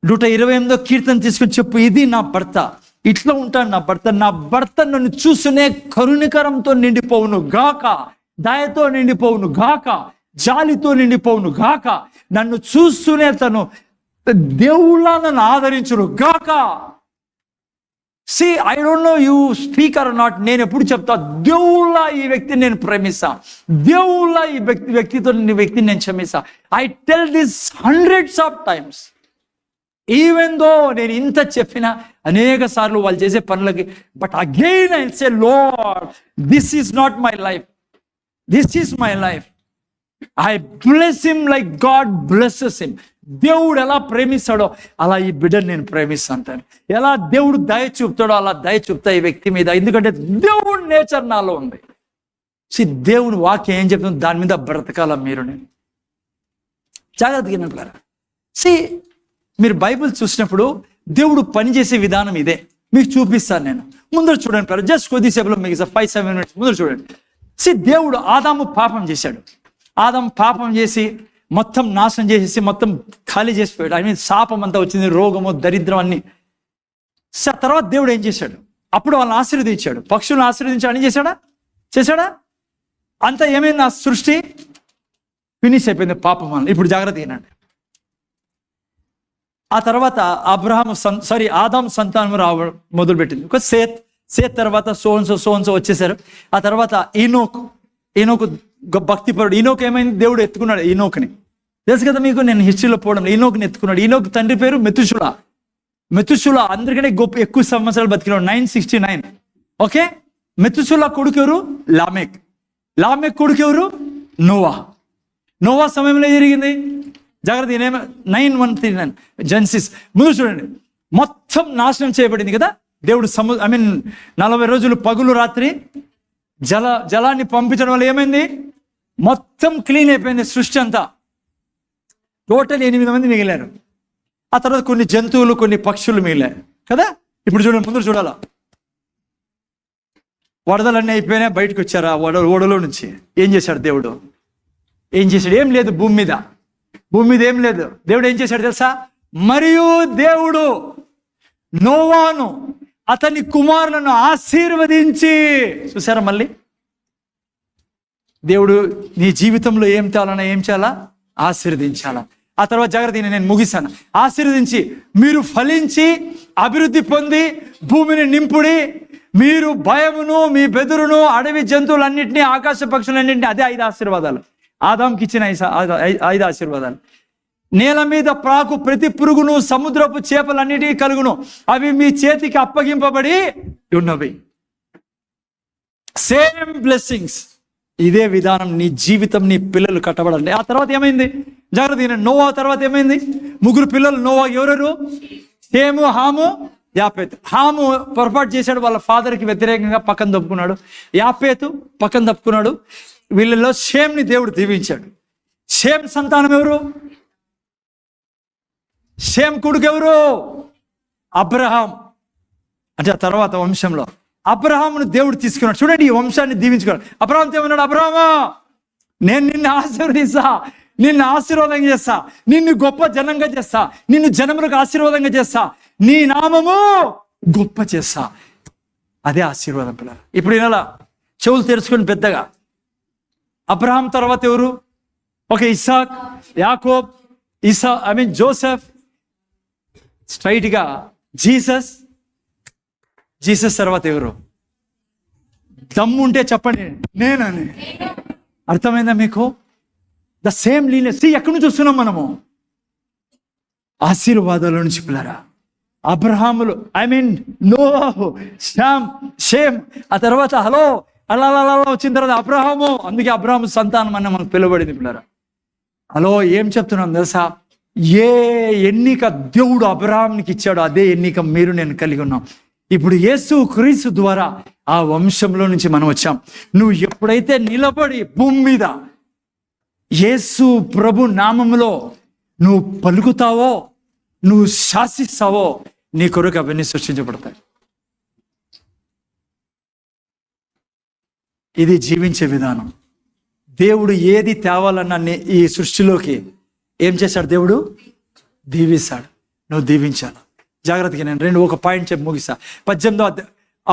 S1: 128వ కీర్తన తీసుకొని చెప్పు, ఇది నా భర్త, ఇట్లా ఉంటాడు నా భర్త, నా భర్త నన్ను చూసునే కరుణికరంతో నిండిపోవును గాక, దయతో నిండిపోవును గాక, జాలితో నిండిపోవును గాక, నన్ను చూస్తూనే తను దేవుళ్ళ నన్ను ఆదరించును గాక. See I don't know you speak or not, నేను ఎప్పుడు చెప్తా దేవుళ్ళ ఈ వ్యక్తిని నేను ప్రేమిస్తా, దేవుళ్ళ ఈ వ్యక్తితో వ్యక్తిని నేను క్షమిస్తా. I tell this hundreds of times. Even though నేను ఇంత చెప్పినా అనేక సార్లు వాళ్ళు చేసే పనులకి, but again I say Lord, this is not my life, this is my life. I bless him like God blesses him. దేవుడు ఎలా ప్రేమిస్తాడో అలా ఈ బిడ్డను నేను ప్రేమిస్తాను. ఎలా దేవుడు దయ చూపుతాడో అలా దయ చూపుతా ఈ వ్యక్తి మీద, ఎందుకంటే దేవుడు నేచర్ నాలో ఉంది. దేవుడు వాక్యం ఏం చెప్తుంది, దాని మీద బ్రతకాల మీరు. నేను జాగ్రత్తగా వినంటారా? మీరు బైబిల్ చూసినప్పుడు దేవుడు పనిచేసే విధానం ఇదే, మీకు చూపిస్తాను నేను. ముందర చూడండి, జస్ట్ కొద్దిసేపులో మీకు 5-7 minutes ముందర చూడండి. దేవుడు ఆదాము పాపం చేశాడు. ఆదాము పాపం చేసి మొత్తం నాశనం చేసేసి మొత్తం ఖాళీ చేసిపోయాడు. ఐ మీన్ శాపం అంతా వచ్చింది, రోగము, దరిద్రం అన్ని. తర్వాత దేవుడు ఏం చేశాడు, అప్పుడు వాళ్ళని ఆశీర్వదించాడు, పక్షులను ఆశీర్వదించాడు. అని చేశాడా? అంతా ఏమైంది, ఆ సృష్టి ఫినిష్ అయిపోయింది పాపం వల్ల. ఇప్పుడు జాగ్రత్త ఏంటంటే, ఆ తర్వాత ఆదాం సంతానం రావడం మొదలుపెట్టింది. ఒక సేత్ తర్వాత సోన్సో వచ్చేసారు. ఆ తర్వాత ఈనోకు భక్తిపరుడు. ఈనోకు ఏమైంది, దేవుడు ఎత్తుకున్నాడు ఈనోకుని. తెలుసు కదా మీకు, నేను హిస్టరీలో పోవడం. ఈనోకుని ఎత్తుకున్నాడు. ఈనోకు తండ్రి పేరు మెతుషుల అందరికనే ఎక్కువ సంవత్సరాలు బతికినాడు, 969. ఓకే, మెతుషుల కొడుకు ఎవరు, లామెక్ కొడుకు ఎవరు, నోవా సమయంలో జరిగింది. జాగ్రత్త, 9:139 జెన్సిస్. ముందు చూడండి, మొత్తం నాశనం చేయబడింది కదా. దేవుడు 40 రోజులు పగులు రాత్రి జలాన్ని పంపించడం వల్ల ఏమైంది, మొత్తం క్లీన్ అయిపోయింది సృష్టి అంతా. టోటల్ 8 మంది మిగిలారు. ఆ తర్వాత కొన్ని జంతువులు, కొన్ని పక్షులు మిగిలారు కదా. ఇప్పుడు చూడండి, ముందు చూడాలా, వరదలన్నీ అయిపోయినా బయటకు వచ్చారు ఆ ఓడలో నుంచి. ఏం చేశాడు దేవుడు, ఏం లేదు భూమి మీద ఏం లేదు. దేవుడు ఏం చేశాడు తెలుసా, మరియు దేవుడు నోవాను అతని కుమారులను ఆశీర్వదించి. చూసారా, మళ్ళీ దేవుడు నీ జీవితంలో ఏం చేయాలా, ఆశీర్వదించాలా. ఆ తర్వాత జాగ్రత్త, నేను ముగిస్తాను. ఆశీర్వదించి మీరు ఫలించి అభివృద్ధి పొంది భూమిని నింపుడి, మీరు భయమును మీ బెదురును అడవి జంతువులన్నింటినీ ఆకాశ పక్షులన్నింటినీ. అదే 5 ఆశీర్వాదాలు, ఆదాంకి ఇచ్చిన 5 ఆశీర్వాదాలు. నేల మీద ప్రాకు ప్రతి పురుగును, సముద్రపు చేపలన్నిటికీ కలుగును, అవి మీ చేతికి అప్పగింపబడి ఉన్నవి. Same blessings. ఇదే విధానం నీ జీవితం, నీ పిల్లలు కట్టబడాలి. ఆ తర్వాత ఏమైంది, జాగ్రత్త, నోవా తర్వాత ఏమైంది, 3 పిల్లలు. నోవా ఎవరెవరు, షేము, హాము, యాపేతు. హాము పొరపాటు చేశాడు, వాళ్ళ ఫాదర్కి వ్యతిరేకంగా పక్కన తప్పుకున్నాడు. యాపేతు పక్కన తప్పుకున్నాడు. వీళ్ళలో షేమ్ని దేవుడు దీవించాడు. షేమ్ సంతానం ఎవరు, షేమ్ కొడుకు ఎవరు, అబ్రహాం. అంటే ఆ తర్వాత వంశంలో అబ్రహామును దేవుడు తీసుకున్నాడు. చూడండి, ఈ వంశాన్ని దీవించుకున్నాడు. అబ్రహాం ఏమన్నాడు, అబ్రహామా నేను నిన్ను ఆశీర్వదిస్తా, నిన్ను ఆశీర్వాదంగా చేస్తా, నిన్ను గొప్ప జనంగా చేస్తా, నిన్ను జనములకు ఆశీర్వాదంగా చేస్తా, నీ నామము గొప్ప చేస్తా. అదే ఆశీర్వాదం పిల్లలు. ఇప్పుడు ఇలా చెవులు తెరుచుకొని పెద్దగా, అబ్రహాం తర్వాత ఎవరు, ఓకే, ఇస్సాక్, యాకోబ్, జోసెఫ్, స్ట్రైట్గా జీసస్ తర్వాత ఎవరు, దమ్ము ఉంటే చెప్పండి నేనని. అర్థమైందా మీకు? The same linear. ఎక్కడి నుంచి వస్తున్నాం మనము, ఆశీర్వాదాల నుంచి పిల్లరా. అబ్రహాములు, నోవాహు, షేమ్, ఆ తర్వాత అలా వచ్చిన తర్వాత అబ్రహాము. అందుకే అబ్రహాము సంతానం అన్న మనకు పిలువబడింది పిల్లరా. ఏం చెప్తున్నాం తెలుసా, ఏ ఎన్నిక దేవుడు అబ్రహాంకి ఇచ్చాడో అదే ఎన్నిక మీరు నేను కలిగి ఉన్నాం. ఇప్పుడు యేసు క్రీస్తు ద్వారా ఆ వంశంలో నుంచి మనం వచ్చాం. నువ్వు ఎప్పుడైతే నిలబడి భూమి మీద యేసు ప్రభు నామములో నువ్వు పలుకుతావో, నువ్వు శాసిస్తావో, నీ కొరకు అవన్నీ సృష్టించబడతాయి. ఇది జీవించే విధానం. దేవుడు ఏది తేవాలన్నా ఈ సృష్టిలోకి ఏం చేశాడు, దేవుడు దీవిస్తాడు. నువ్వు దీవించాలి. జాగ్రత్తగా నేను ఒక పాయింట్ చెప్పి ముగిస్తా. 18వ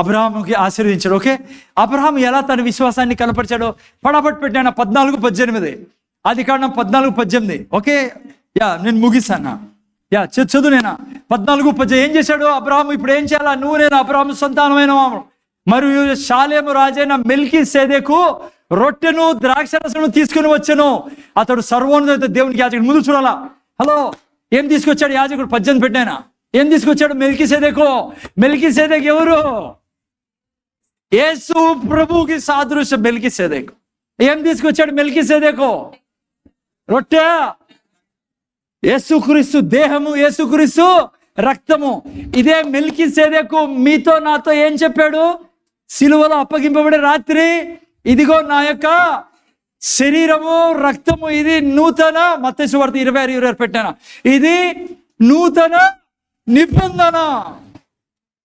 S1: అబ్రహాముకి ఆశీర్వదించాడు. ఓకే, అబ్రహాం ఎలా తన విశ్వాసాన్ని కనపరిచాడో పడబట్టి పెట్టాను 14:18, ఆదికాండం 14:18. ఓకే, నేను ముగిస్తాను. చదువు నేనా 14:18. ఏం చేశాడు అబ్రహాము? ఇప్పుడు ఏం చేయాలా? నువ్వు నేను అబ్రహాము సంతానమైన మరియు షాలేము రాజైన మెల్కీసెదెకు రొట్టెను ద్రాక్షరసము తీసుకుని వచ్చాను. అతడు సర్వోన్నత దేవునికి యాజకుడు. ముందు చూడాలా. హలో, ఏం తీసుకొచ్చాడు యాజకుడు? 18 పెట్టానా? ఏం తీసుకొచ్చాడు? మెల్కీసెదెకు. మెల్కీసెదెకు ఎవరు? యేసు ప్రభువుకి సాదృశ్యం మెల్కీసెదెకు. ఏం తీసుకొచ్చాడు మెల్కీసెదెకు? రొట్టె. యేసుక్రీస్తు దేహము, యేసుక్రీస్తు రక్తము. ఇదే మెల్కీసెదెకు మీతో నాతో ఏం చెప్పాడు? సిలువలో అప్పగింపబడే రాత్రి, ఇదిగో నా యొక్క శరీరము రక్తము, ఇది నూతన, మత్తయి సువార్త 26:26 పెట్టాను, ఇది నూతన నిబంధన.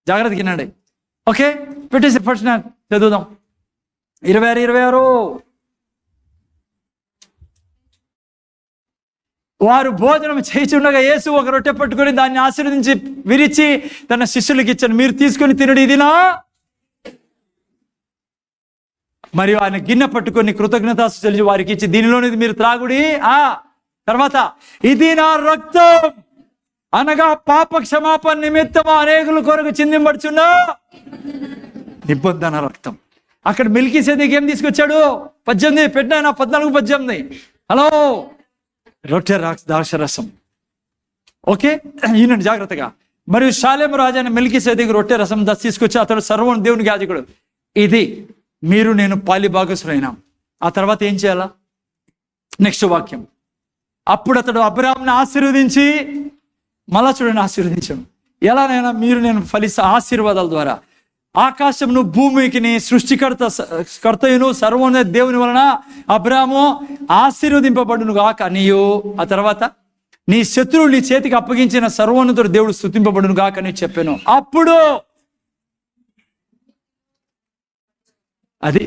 S1: జాగ్రత్తగా వినండి. ఓకే, పెట్టేసి ఫస్ట్ చదువుదాం. 26:26. వారు భోజనం చేయించుండగా యేసు ఒక రొట్టె పట్టుకొని దాన్ని ఆశీర్వదించి విరిచి తన శిష్యులకు ఇచ్చాను. మీరు తీసుకొని తినడు, ఇది నా. మరియు ఆయన గిన్నె పట్టుకొని కృతజ్ఞతాస్తుతులు చెల్లించి వారికి ఇచ్చి, దీనిలోనిది మీరు త్రాగుడి. తర్వాత, ఇది నా రక్తం, అనగా పాప క్షమాపణ నిమిత్తము అనేకుల కొరకు చిందింపడుచున్న నిబంధన రక్తం. అక్కడ మెల్కీసెదెకు ఏం తీసుకొచ్చాడు? 18 పెట్టినా 14:18. హలో, రొట్టె ద్రాక్షరసం. ఓకే, ఈయనండి జాగ్రత్తగా. మరియు షాలేము రాజైన మెల్కీసెదెకు రొట్టె రసం తీసుకొచ్చి, అతడు సర్వం దేవునికి యాజకుడు. ఇది మీరు నేను పాలిభాగస్తులైనాం. ఆ తర్వాత ఏం చేయాలా? నెక్స్ట్ వాక్యం. అప్పుడు అతడు అబ్రహామును ఆశీర్వదించి, మళ్ళా చూడండి, ఆశీర్వదించాను. ఎలానైనా మీరు నేను ఫలిస్తా ఆశీర్వాదాల ద్వారా. ఆకాశమును భూమికిని సృష్టికర్తయును సర్వోన్నత దేవుని వలన అబ్రహాము ఆశీర్వదింపబడును గాక నీయు. ఆ తర్వాత, నీ శత్రువులు నీ చేతికి అప్పగించిన సర్వోన్నతుడు దేవుడు స్తుతింపబడును గాక అని చెప్పాను. అప్పుడు అది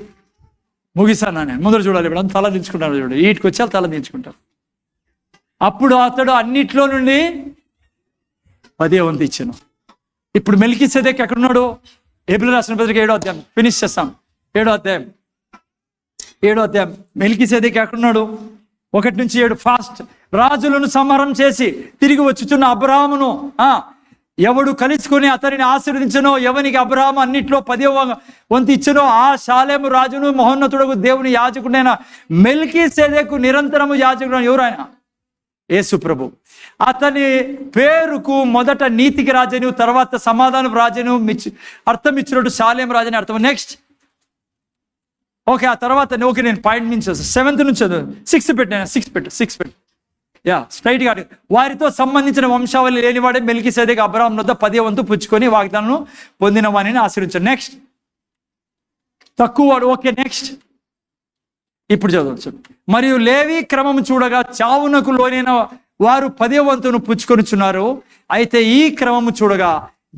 S1: ముగిసాను నేను. ముందర చూడాలి. ఇప్పుడు తల దించుకుంటాను. చూడండి, వీటికి వచ్చి తల దించుకుంటాను. అప్పుడు అతడు అన్నిట్లో నుండి 10వ వంతు ఇచ్చాను. ఇప్పుడు మెల్కీసెదెకు ఎక్కడున్నాడు? హెబ్రీయులకు రాసిన పత్రిక 7వ అధ్యాయం ఫినిష్ చేస్తాం. 7వ అధ్యాయం మెల్కీసెదెకు ఎక్కడున్నాడు? 1-7 ఫాస్ట్. రాజులను సంహారం చేసి తిరిగి వచ్చుచున్న అబ్రహామును ఎవడు కలుసుకొని అతనిని ఆశీర్వదించనో, ఎవనికి అబ్రహాము అన్నిట్లో 10వ వంతు ఇచ్చనో, ఆ షాలేము రాజును మహోన్నతుడకు దేవుని యాజకుడైన మెల్కీసెదెకు నిరంతరము యాజకుడు. ఎవరు ఆయన? యేసు ప్రభు. అతని పేరుకు మొదట నీతికి రాజను, తర్వాత సమాధానం రాజను అర్థం ఇచ్చినట్టు షాలేము రాజని అర్థం. నెక్స్ట్. ఓకే, ఆ తర్వాత ఓకే, నేను పాయింట్ నుంచి 7th నుంచి 6 పెట్టాను. 6 పెట్టు. స్ట్రైట్గా. వారితో సంబంధించిన వంశావళి లేనివాడే మెల్కీసెదెకు అబ్రహాము వద్ద 10వ వంతు పుచ్చుకొని వాగ్దానం పొందిన వాణిని ఆశీర్వించాడు. నెక్స్ట్. తక్కువ వాడు. Okay, next. ఇప్పుడు చదవచ్చు. మరియు లేవి క్రమం చూడగా చావునకు లోనైన వారు 10వ వంతును పుచ్చుకొనిచున్నారు. అయితే ఈ క్రమము చూడగా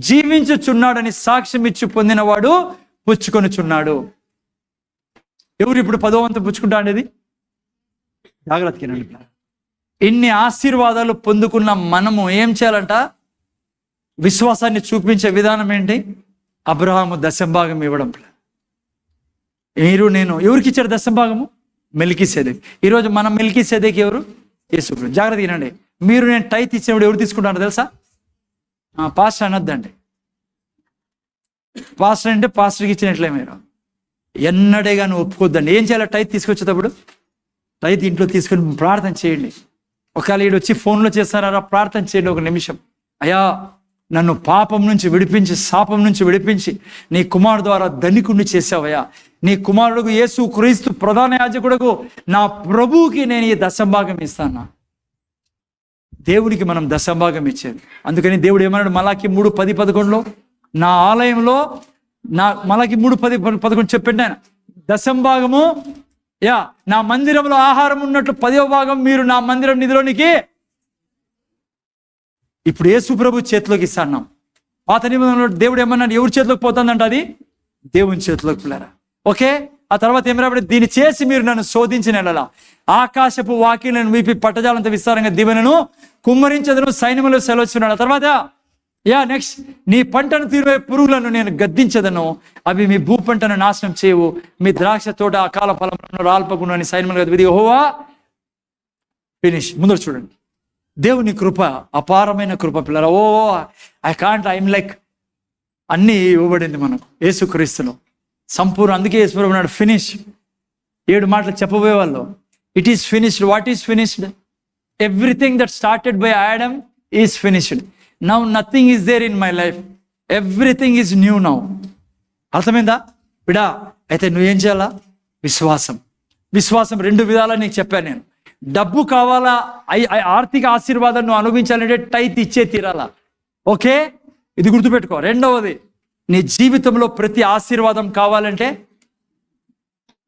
S1: జీవించుచున్నాడని సాక్ష్యం ఇచ్చి పొందినవాడు పుచ్చుకొనిచున్నాడు. ఎవరు ఇప్పుడు 10వ వంతు పుచ్చుకుంటా అనేది? జాగ్రత్తగా. ఇన్ని ఆశీర్వాదాలు పొందుకున్న మనము ఏం చేయాలంట? విశ్వాసాన్ని చూపించే విధానం ఏంటి? అబ్రహాము దశంభాగం ఇవ్వడం. మీరు నేను ఎవరికి ఇచ్చారు దశంభాగము? మెల్కీసెదెకు. ఈరోజు మనం మెల్కీసెదెకు ఎవరు? యేసు. జాగ్రత్త వినండి. మీరు నేను టైత్ ఇచ్చినప్పుడు ఎవరు తీసుకుంటారో తెలుసా? పాస్టర్ అనొద్దండి. పాస్టర్ అంటే పాస్టర్కి ఇచ్చినట్లే. మీరు ఎన్నడే కానీ ఒప్పుకోద్దండి. ఏం చేయాలి? టైత్ తీసుకొచ్చేటప్పుడు టైత్ ఇంట్లో తీసుకొని ప్రార్థన చేయండి. ఒకవేళ ఈడు వచ్చి ఫోన్లో చేస్తారా, ప్రార్థన చేయండి 1 నిమిషం. అయ్యా, నన్ను పాపం నుంచి విడిపించి, శాపం నుంచి విడిపించి నీ కుమారుడు ద్వారా ధనికుడిని చేసావయ్యా. నీ కుమారుడుకు యేసు క్రీస్తు ప్రధాన యాజకుడుకు నా ప్రభువుకి నేను ఈ దశంభాగం ఇస్తాను. దేవుడికి మనం దశంభాగం ఇచ్చేది. అందుకని దేవుడు ఏమన్నాడు? మలాకి 3:10-11 నా ఆలయంలో మలాకి 3:10-11 చెప్పండి ఆయన. దశంభాగము నా మందిరంలో ఆహారం ఉన్నట్లు 10వ భాగం మీరు నా మందిరం నిధిలోనికి. ఇప్పుడు యేసు ప్రభు చేతిలోకి ఇస్తాను. పాత నిబంధనలో దేవుడు ఏమన్నాడు? ఎవరి చేతిలోకి పోతుందంట? అది దేవుని చేతిలోకి పిల్లరా. ఓకే, ఆ తర్వాత ఏమన్నా? దీన్ని చేసి మీరు నన్ను శోధించిన ఎడలా ఆకాశపు వాకిలను వీపి పట్టజాలంత విస్తారంగా దివెనను కుమ్మరించదును సైన్యములు సెలవుచున్నాడు. ఆ తర్వాత నెక్స్ట్, నీ పంటను తీరువే పురుగులను నేను గద్దించదను, అవి మీ భూ పంటను నాశనం చేయవు, మీ ద్రాక్ష తోట అకాల ఫలములను రాల్పకుండా అని సైన్యం విధి యెహోవా. ఫినిష్. ముందర చూడండి, దేవుని కృప అపారమైన కృప పిల్లల. ఐఎమ్ లైక్ అన్నీ ఇవ్వబడింది మనకు యేసుక్రీస్తులో సంపూర్ణ. అందుకే యేసు అన్నాడు ఫినిష్. 7 మాటలు చెప్పబోయే వాళ్ళు, it is finished. What is finished? Everything that started by Adam is finished. Now nothing is there in my life, everything is new now. అర్థమైందా బిడా? అయితే నువ్వేం చేయాలా? విశ్వాసం. విశ్వాసం 2 విధాలా నీకు చెప్పాను నేను. డబ్బు కావాలా, ఆర్థిక ఆశీర్వాదం నువ్వు అనుభవించాలంటే టైత్ ఇచ్చే తీరాలా. ఓకే, ఇది గుర్తుపెట్టుకో. 2వది, నీ జీవితంలో ప్రతి ఆశీర్వాదం కావాలంటే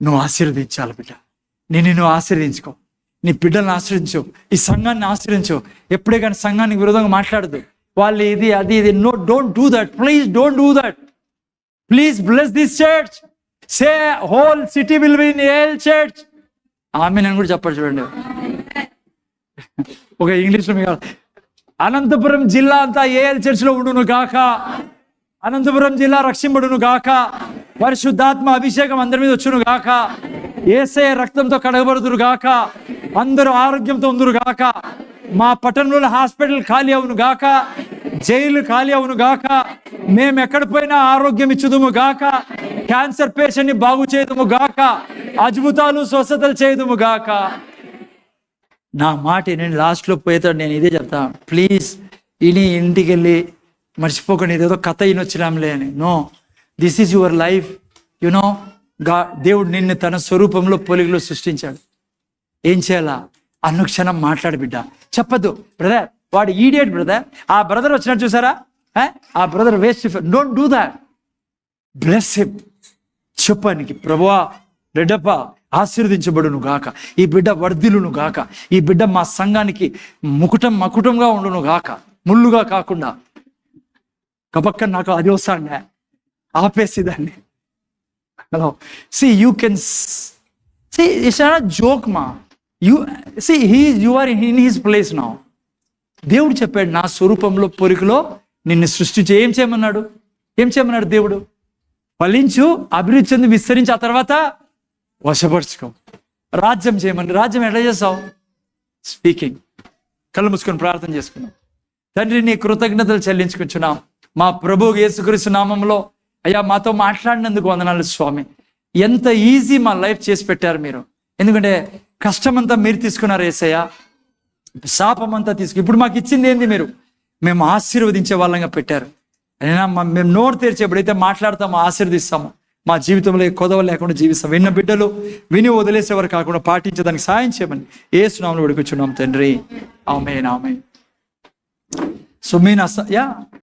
S1: నువ్వు ఆశీర్వదించాలి బిడ్డ. నువ్వు ఆశీర్వదించుకో, నీ బిడ్డలను ఆశ్రయించు, ఈ సంఘాన్ని ఆశ్రయించు. ఎప్పుడే కానీ సంఘానికి విరోధంగా మాట్లాడదు. వాళ్ళు ఇది అది no, don't do that. Please don't do that. Please bless this church. Say whole city will be in all church. ఆమె నేను కూడా చెప్పాడు చూడండి. ఒక ఇంగ్లీష్లో మీకు అనంతపురం జిల్లా అంతా ఏఎల్ చర్చ్లో ఉండును గాక. అనంతపురం జిల్లా రక్షింపడును గాక. పరిశుద్ధాత్మ అభిషేకం అందరి మీద వచ్చును గాక. యేసయ్య రక్తంతో కడగబడుదురు గాక. అందరూ ఆరోగ్యంతో ఉందురు గాక. మా పట్టణంలో హాస్పిటల్ ఖాళీ అవును గాక. జైలు ఖాళీ అవును గాక. మేము ఎక్కడ పోయినా ఆరోగ్యం ఇచ్చుదుము గాక. క్యాన్సర్ పేషెంట్ ని బాగు చేయదుము గాక. అద్భుతాలు స్వస్థతలు చేయదుము గాక. నా మాట నేను లాస్ట్లో పోయేతాడు, నేను ఇదే చెప్తా. ప్లీజ్ ఇని ఇంటికి వెళ్ళి మర్చిపోకండి ఇదేదో కథ ఇనొచ్చినాంలే అని. No, this is your life. You know దేవుడు నిన్ను తన స్వరూపంలో పోలికలో సృష్టించాడు. ఏం చేయాలా? అనుక్షణం మాట్లాడు బిడ్డ. చెప్పద్దు బ్రదర్ వాడు ఈడియట్ బ్రదర్, ఆ బ్రదర్ వచ్చినట్టు చూసారా, ఆ brother waste. Don't do that. Bless him. చెప్పానికి ప్రభువా రెడ్డప్ప ఆశీర్వదించబడును గాక. ఈ బిడ్డ వర్ధిల్లును గాక. ఈ బిడ్డ మా సంఘానికి మకుటంగా ఉండును గాక, ముళ్ళుగా కాకుండా. కపక్క నాకు అది వస్తాండే ఆపేసి దాన్ని. Hello, see you can see it's not joke మా. You are in his place now. దేవుడు చెప్పాడు, నా స్వరూపంలో పొరికలో నిన్ను సృష్టించి ఏం చేయమన్నాడు దేవుడు? ఫలించు, అభివృద్ధి చెంది, విస్తరించి, ఆ తర్వాత వశపరుచుకో, రాజ్యం చేయమని. రాజ్యం ఎట్లా చేస్తావు? స్పీకింగ్. కళ్ళు మూసుకొని ప్రార్థన చేసుకున్నాం. తండ్రి, నీ కృతజ్ఞతలు చెల్లించుకుంటున్నాం. మా ప్రభు యేసుక్రీస్తు నామంలో అయ్యా మాతో మాట్లాడినందుకు వందనాలు స్వామి. ఎంత ఈజీ మా లైఫ్ చేసి పెట్టారు మీరు. ఎందుకంటే కష్టమంతా మీరు తీసుకున్నారు యేసయ్య, శాపం అంతా ఇప్పుడు మాకు ఇచ్చింది ఏంది? మేము ఆశీర్వదించే వాళ్ళంగా పెట్టారు. అయినా మేము నోరు తెరిచి ఎప్పుడైతే మాట్లాడతామో ఆశీర్వదిస్తాము. మా జీవితంలో కొదవ లేకుండా జీవిస్తాం. విన్న బిడ్డలు విని వదిలేసేవారు కాకుండా పాటించడానికి సాయం చేయమని యేసు నామములో వేడుకొంచున్నాం తండ్రి. ఆమేన్. ఆమేన్. So mean